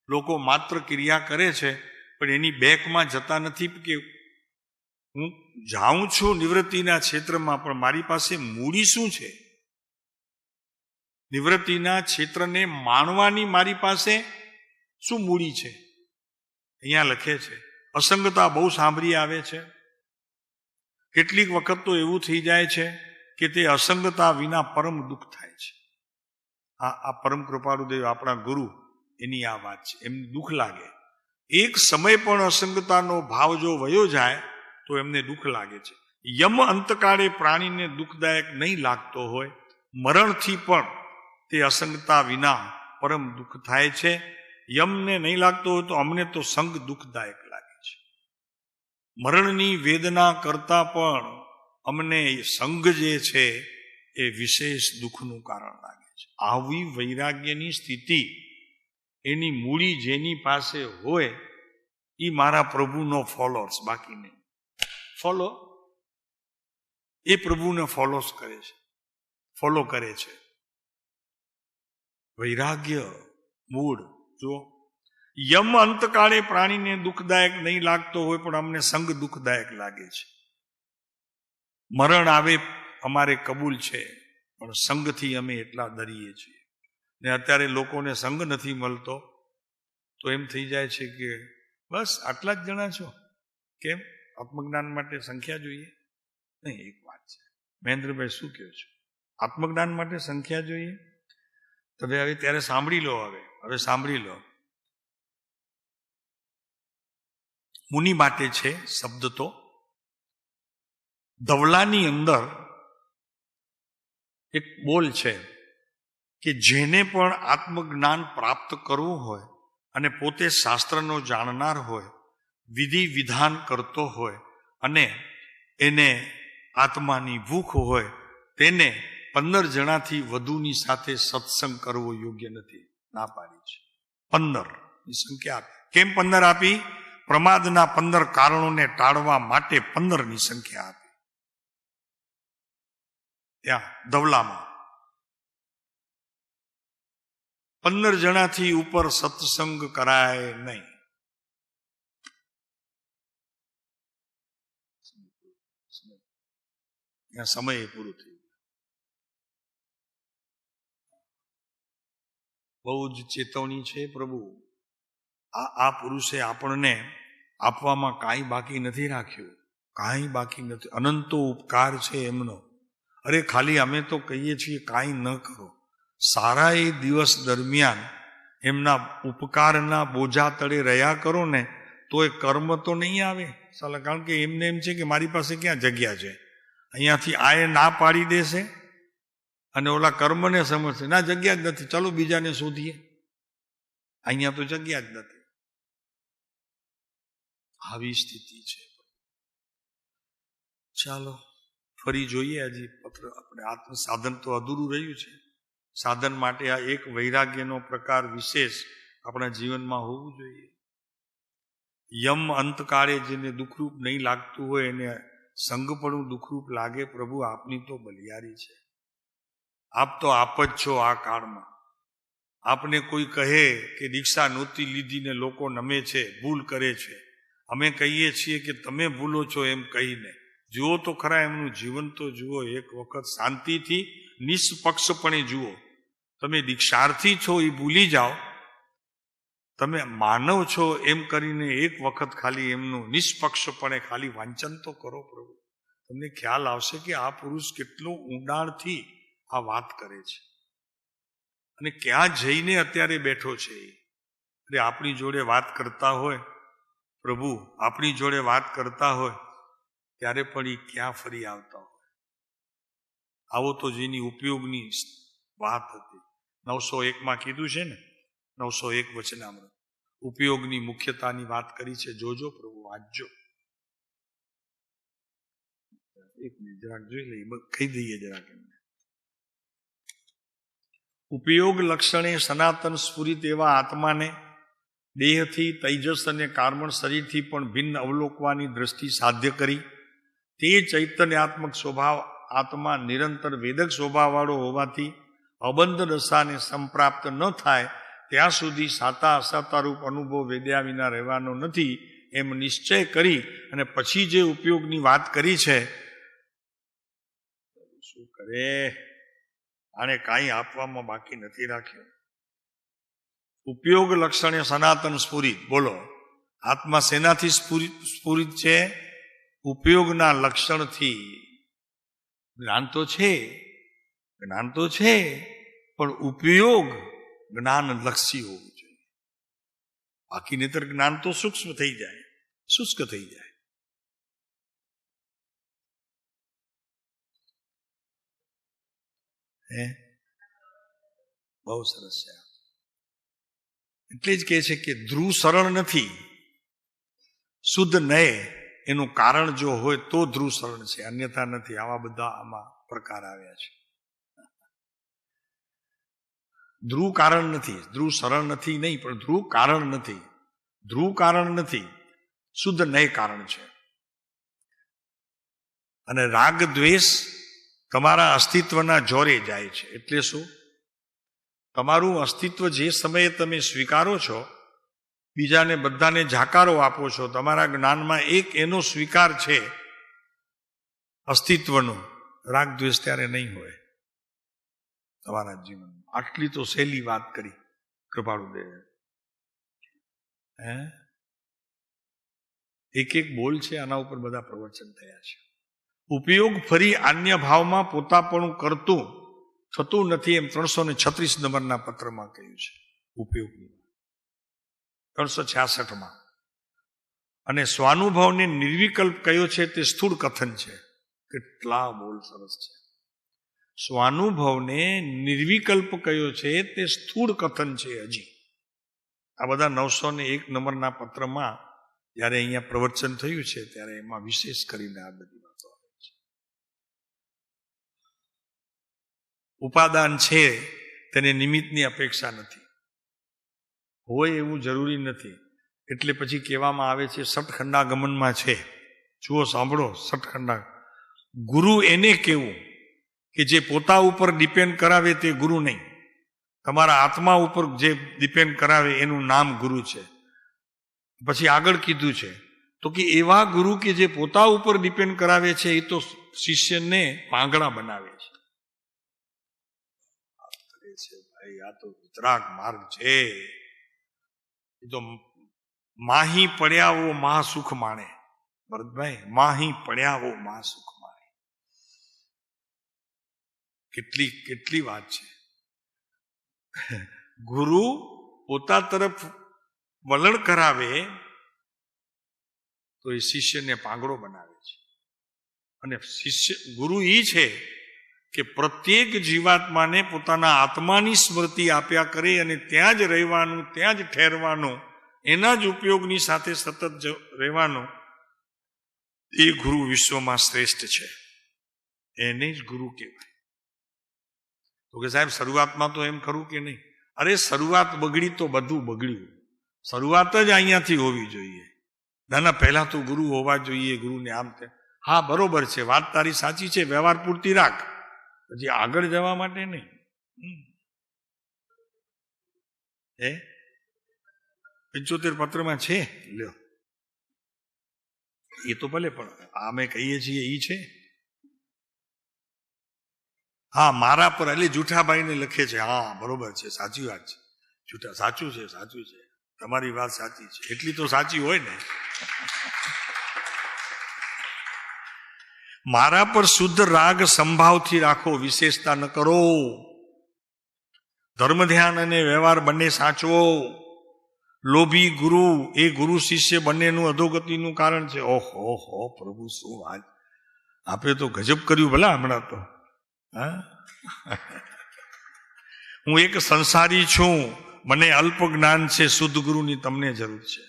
S1: લોકો માત્ર ક્રિયા કરે છે, પણ એની બેકમાં જતા નથી કે હું જાઉં છું નિવૃત્તિના ક્ષેત્રમાં, પણ મારી પાસે મૂડી શું છે? નિવૃત્તિના ક્ષેત્રને માણવાની મારી પાસે શું મૂડી છે? અહીંયા લખે છે, અસંગતા બહુ સાંભળી આવે છે. કેટલીક વખત તો એવું થઈ જાય છે કે તે અસંગતા વિના પરમ દુઃખ થાય છે. આ પરમ કૃપાળુદેવ આપણા ગુરુ, એની આ વાત છે. એમને દુઃખ લાગે. એક સમય પણ અસંગતાનો ભાવ જો વયો જાય તો એમને દુઃખ લાગે છે. યમ અંતકાળે પ્રાણીને દુઃખદાયક નહીં લાગતો હોય, મરણથી પણ તે અસંગતા વિના પરમ દુઃખ થાય છે. યમને નહીં લાગતો હોય તો અમને તો સંગ દુઃખદાયક લાગે છે. મરણની વેદના કરતા પણ અમને સંગ જે છે એ વિશેષ દુઃખનું કારણ લાગે છે. આવી વૈરાગ્યની સ્થિતિ, એની મૂડી જેની પાસે હોય એ મારા પ્રભુનો ફોલોઅર્સ, બાકી નહીં. એ પ્રભુને ફોલો કરે છે. વૈરાગ્ય મૂળ. જો યમ અંતકાળે પ્રાણીને દુઃખદાયક નહીં લાગતો હોય, પણ અમને સંગ દુઃખદાયક લાગે છે. મરણ આવે અમારે કબૂલ છે, પણ સંગથી અમે એટલા ડરીએ છીએ. ને અત્યારે લોકોને સંગ નથી મળતો તો એમ થઈ જાય છે કે બસ આટલા જ જણા છો. કેમ? આત્મજ્ઞાન માટે સંખ્યા જોઈએ? નહીં. એક વાત છે, મહેન્દ્રભાઈ શું કહો છો? આત્મજ્ઞાન માટે સંખ્યા જોઈએ? તો હવે ત્યારે સાંભળી લો. હવે સાંભળી લો. મુનિ માટે છે શબ્દ. તો ધવલાની અંદર એક બોલ છે કે જેને પણ આત્મજ્ઞાન પ્રાપ્ત કરવું હોય અને પોતે શાસ્ત્રનો જાણનાર હોય, વિધિ વિધાન કરતો હોય અને એને આત્માની ભૂખ હોય, તેને 15 જણાથી વધુની સાથે સત્સંગ કરવો યોગ્ય નથી. ના પાડી છે. 15 ની સંખ્યા. કેમ 15 આપી? પ્રમાદના 15 કારણોને ટાળવા માટે 15 ની સંખ્યા આપી. ત્યાં ધવલામાં 15 જણાથી ઉપર સત્સંગ કરાય નહીં. ત્યાં સમય પૂરું થયું. બહુ જ ચેતવણી છે પ્રભુ. આ પુરુષે આપણને આપવામાં કાંઈ બાકી નથી રાખ્યું. કાંઈ બાકી નથી. અનંતો ઉપકાર છે એમનો. અરે ખાલી અમે તો કહીએ છીએ કાંઈ ન કરો. સારા એ દિવસ દરમિયાન એમના ઉપકારના બોજા તળે રહ્યા કરો ને તો એ કર્મ તો નહીં આવે સાલા. કારણ કે એમને એમ છે કે મારી પાસે ક્યાં જગ્યા છે, અહીંયાથી આ ના પાડી દેશે અને ઓલા કર્મને સમજશે ના જગ્યા જ નથી, ચાલો બીજાને શોધીએ, અહીંયા તો જગ્યા જ નથી. આવી સ્થિતિ છે. ચાલો ફરી જોઈએ. હજી પત્ર આપણે આત્મ સાધન તો અધૂરું રહ્યું છે. સાધન માટે આ એક વૈરાગ્યનો પ્રકાર વિશેષ આપણા જીવનમાં હોવું જોઈએ. યમ અંતકાળે જેને દુઃખરૂપ નહીં લાગતું હોય એને સંગપણું દુઃખરૂપ લાગે. પ્રભુ આપની તો બલિયારી છે. આપ તો આપ જ છો આ કાળમાં. આપને કોઈ કહે કે દીક્ષા નહોતી લીધીને લોકો નમે છે, ભૂલ કરે છે, અમે કહીએ છીએ કે તમે ભૂલો છો એમ કહીને જુઓ તો ખરા એમનું જીવન તો જુઓ. એક વખત શાંતિથી નિષ્પક્ષપણે જુઓ. તમે દીક્ષાર્થી છો એ ભૂલી જાઓ. તમે માનવ છો એમ કરીને એક વખત ખાલી એમનું નિષ્પક્ષપણે ખાલી વાંચન તો કરો. પ્રભુ તમને ખ્યાલ આવશે કે આ પુરુષ કેટલો ઊંડાણથી આ વાત કરે છે અને ક્યાં જઈને અત્યારે બેઠો છે. એટલે આપણી જોડે વાત કરતા હોય, પ્રભુ આપણી જોડે વાત કરતા હોય ત્યારે પણ એ ક્યાં ફરી આવતા હોય. આવો તો જેની ઉપયોગની વાત હતી. 901માં કીધું છે ને, 901 વચનામૃત ઉપયોગની મુખ્યતાની વાત કરી છે. જોજો પ્રભુ, વાંચજો. એક મિનિટ જરાક જોઈ લઈએ, કહી દઈએ જરાક. ઉપયોગ લક્ષણે સનાતન સ્ફુરિત એવા આત્માને દેહથી, તૈજસ અને કાર્બન શરીરથી પણ ભિન્ન અવલોકવાની દ્રષ્ટિ સાધ્ય કરી તે ચૈતન્યાત્મક સ્વભાવ આત્મા નિરંતર વેદક સ્વભાવવાળો હોવાથી અબંધ દશાને સંપ્રાપ્ત ન થાય ત્યાં સુધી સાતા અસાતારૂપ અનુભવ વેદ્યા વિના રહેવાનો નથી એમ નિશ્ચય કરી અને પછી જે ઉપયોગની વાત કરી છે, શું કરે આને કાંઈ આપવામાં બાકી નથી રાખ્યું. ઉપયોગ લક્ષણે સનાતન સ્ફુરિત. બોલો આત્મા શેનાથી સ્ફુરિત છે? ઉપયોગના લક્ષણથી. જ્ઞાન તો છે, જ્ઞાન તો છે, પણ ઉપયોગ જ્ઞાન લક્ષી હોવું જોઈએ. બાકી નહીતર જ્ઞાન તો સૂક્ષ્મ થઈ જાય, શુષ્ક થઈ જાય. બહુ સરસ છે. એટલે જ કહે છે કે ધ્રુવ સરળ નથી, શુદ્ધ નય એનું કારણ જો હોય તો ધ્રુવ સરળ છે, અન્યથા નથી. આવા બધા આમાં પ્રકાર આવ્યા છે. ધ્રુવ કારણ નથી, ધ્રુવ સરળ નથી નહીં, પણ ધ્રુવ કારણ નથી. ધ્રુવ કારણ નથી, શુદ્ધ નય કારણ છે. અને રાગ દ્વેષ તમારા અસ્તિત્વના જોરે જાય છે. એટલે શું? તમારું અસ્તિત્વ જે સમયે તમે સ્વીકારો છો, બીજાને બધાને જાકારો આપો છો, તમારા જ્ઞાનમાં એક એનો સ્વીકાર છે અસ્તિત્વનો, રાગ દ્વેષ ત્યારે નહીં હોય તમારા જીવનમાં. આટલી તો સહેલી વાત કરી કૃપાળુદેવે. એક એક બોલ છે, આના ઉપર બધા પ્રવચન થયા છે. ઉપયોગ ફરી અન્ય ભાવમાં પોતાપણું કરતું થતું નથી, એમ 336 નંબરના પત્રમાં કહ્યું છે. ઉપયોગની 366માં. અને સ્વાનુભવને નિર્વિકલ્પ કયો છે તે સ્થૂળ કથન છે. કેટલા બોલ સરસ છે. સ્વાનુભવને નિર્વિકલ્પ કયો છે તે સ્થૂળ કથન છે. હજી આ બધા 901 નંબરના પત્રમાં જ્યારે અહીંયા પ્રવચન થયું છે ત્યારે એમાં વિશેષ કરીને આ બધી વાતો આવે છે. ઉપાદાન છે તેને નિમિત્તની અપેક્ષા નથી, હોય એવું જરૂરી નથી. એટલે પછી કહેવામાં આવે છે સટખંડાગમનમાં છે, જુઓ સાંભળો, સટખંડા ગુરુ એને કેવું કે જે પોતા ઉપર ડિપેન્ડ કરાવે તે ગુરુ નહીં, તમારા આત્મા ઉપર જે ડિપેન્ડ કરાવે એનું નામ ગુરુ છે. પછી આગળ કીધું છે તો કે એવા ગુરુ કે જે પોતા ઉપર ડિપેન્ડ કરાવે છે એ તો શિષ્યને પાંગડા બનાવે છે. ભાઈ આ તો વિતરાગ માર્ગ છે. એ તો માહી પડ્યાવો મહાસુખ માણે. ભરતભાઈ, માહી પડ્યાવો મહાસુખ માણે. કેટલી કેટલી વાત છે. ગુરુ પોતા તરફ વલણ કરાવે તો એ શિષ્યને પાંગડો બનાવે છે. અને શિષ્ય ગુરુ એ છે કે પ્રત્યેક જીવાત્માને પોતાના આત્માની સ્મૃતિ આપ્યા કરે અને ત્યાં જ રહેવાનું, ત્યાં જ ઠેરવાનું, એના જ ઉપયોગની સાથે સતત રહેવાનું. એ ગુરુ વિશ્વમાં શ્રેષ્ઠ છે, એને જ ગુરુ કહેવાય. તો કે સાહેબ શરૂઆતમાં તો એમ ખરું કે નહીં? અરે શરૂઆત બગડી તો બધું બગડ્યું. શરૂઆત જ અહીંયાથી હોવી જોઈએ. ના પહેલા તો ગુરુ હોવા જોઈએ, ગુરુને આમ તે. હા બરોબર છે, વાત તારી સાચી છે, વ્યવહાર પૂરતી રાખ, પછી આગળ જવા માટે નહીં. 75 પત્રમાં છે, લ્યો. એ તો ભલે, પણ અમે કહીએ છીએ એ છે. હા મારા પર, એટલે જૂઠાભાઈને લખે છે. હા બરોબર છે, સાચી વાત છે. જૂઠા સાચું છે, સાચું છે, તમારી વાત સાચી છે, એટલી તો સાચી હોય ને. મારા પર શુદ્ધ રાગ સંભાવથી રાખો, વિશેષતા ન કરો. ધર્મ ધ્યાન અને વ્યવહાર બંને સાચવો. લોભી ગુરુ એ ગુરુ શિષ્ય બંનેનું અધોગતિનું કારણ છે. ઓહો પ્રભુ, શું વાત! આપણે તો ગજબ કર્યું ભલા હમણાં તો. હું એક સંસારી છું, મને અલ્પ જ્ઞાન છે, શુદ્ધ ગુરુની તમને જરૂર છે.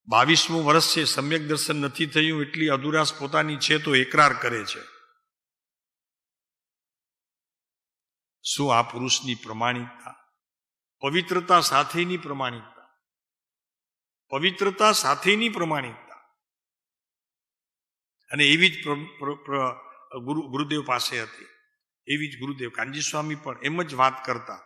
S1: 22મું વર્ષ છે, સમ્યક દર્શન નથી થયું એટલી અધુરાશ પોતાની છે તો એકરાર કરે છે. શું આ પુરુષની પ્રમાણિકતા? પવિત્રતા સાથેની પ્રમાણિકતા, પવિત્રતા સાથેની પ્રમાણિકતા. અને એવી જ ગુરુદેવ પાસે હતી. એવી જ ગુરુદેવ કાનજી સ્વામી પણ એમ જ વાત કરતા.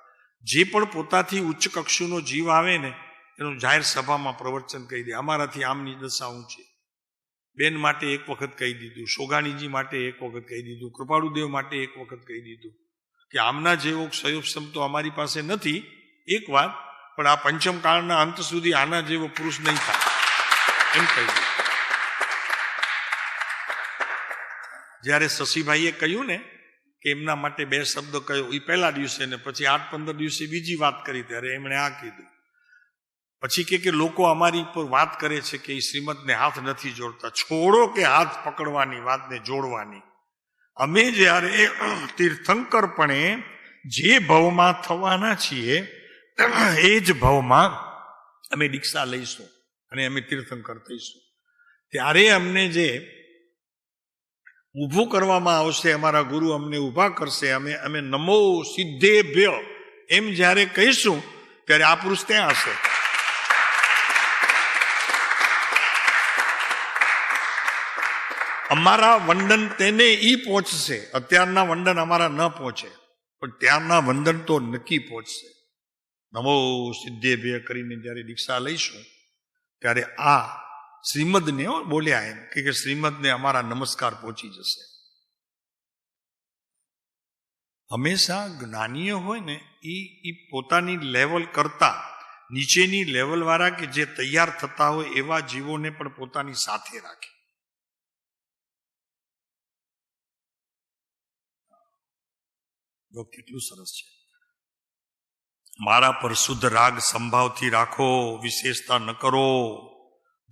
S1: જે પણ પોતાથી ઉચ્ચ કક્ષુનો જીવ આવે ને એનું જાહેર સભામાં પ્રવચન કહી દે, અમારાથી આમની દશા ઊંચી. બેન માટે એક વખત કહી દીધું, સોગાણીજી માટે એક વખત કહી દીધું, કૃપાળુદેવ માટે એક વખત કહી દીધું કે આમના જેવો સયોક્ષમ તો અમારી પાસે નથી, એક વાત, પણ આ પંચમ કાળના અંત સુધી આના જેવો પુરુષ નહીં થાય, એમ કહી દીધું. જ્યારે શશીભાઈએ કહ્યું ને કે એમના માટે 2 શબ્દ કહ્યો, એ પહેલા દિવસે ને પછી 8-15 દિવસે બીજી વાત કરી, ત્યારે એમણે આ કીધું. પછી કે લોકો અમારી પર વાત કરે છે કે એ શ્રીમદને હાથ નથી જોડતા. છોડો કે હાથ પકડવાની વાતને જોડવાની. અમે જ્યારે તીર્થંકરપણે જે ભવમાં થવાના છીએ એ જ ભવમાં અમે દીક્ષા લઈશું અને અમે તીર્થંકર થઈશું. ત્યારે અમને જે ઊભું કરવામાં આવશે, અમારા ગુરુ અમને ઊભા કરશે, અમે નમો સિદ્ધેભ્ય એમ જ્યારે કહીશું ત્યારે આ પુરુષ ત્યાં હશે. અમારા વંદન તેને ઈ પહોંચશે. અત્યારના વંદન અમારા ન પહોંચે, પણ ત્યારના વંદન તો નક્કી પહોંચશે. નમો સિદ્ધેભ્ય કરીને જ્યારે દીક્ષા લઈશું ત્યારે આ શ્રીમદને બોલ્યા એમ કે શ્રીમદને અમારા નમસ્કાર પહોંચી જશે. હંમેશા જ્ઞાનીઓ હોય ને એ પોતાની લેવલ કરતા નીચેની લેવલ વાળા કે જે તૈયાર થતા હોય એવા જીવોને પણ પોતાની સાથે રાખે. કેટલું સરસ છે. મારા પર શુદ્ધ રાગ સંભાવથી રાખો, વિશેષતા ન કરો,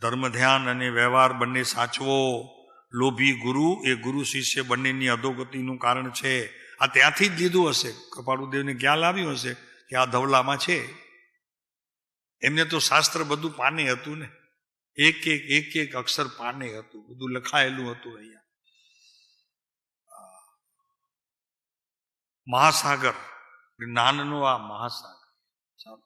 S1: ધર્મ ધ્યાન અને વ્યવહાર બંને સાચવો. લોભી ગુરુ એ ગુરુ શિષ્ય બંનેની અધોગતિનું કારણ છે. આ ત્યાંથી જ લીધું હશે. કપાળુદેવને ખ્યાલ આવ્યું હશે કે આ ધવલામાં છે. એમને તો શાસ્ત્ર બધું પાને હતું ને, એક એક અક્ષર પાને હતું, બધું લખાયેલું હતું. અહીંયા મહાસાગર, જ્ઞાનનો આ મહાસાગર. ચાલો.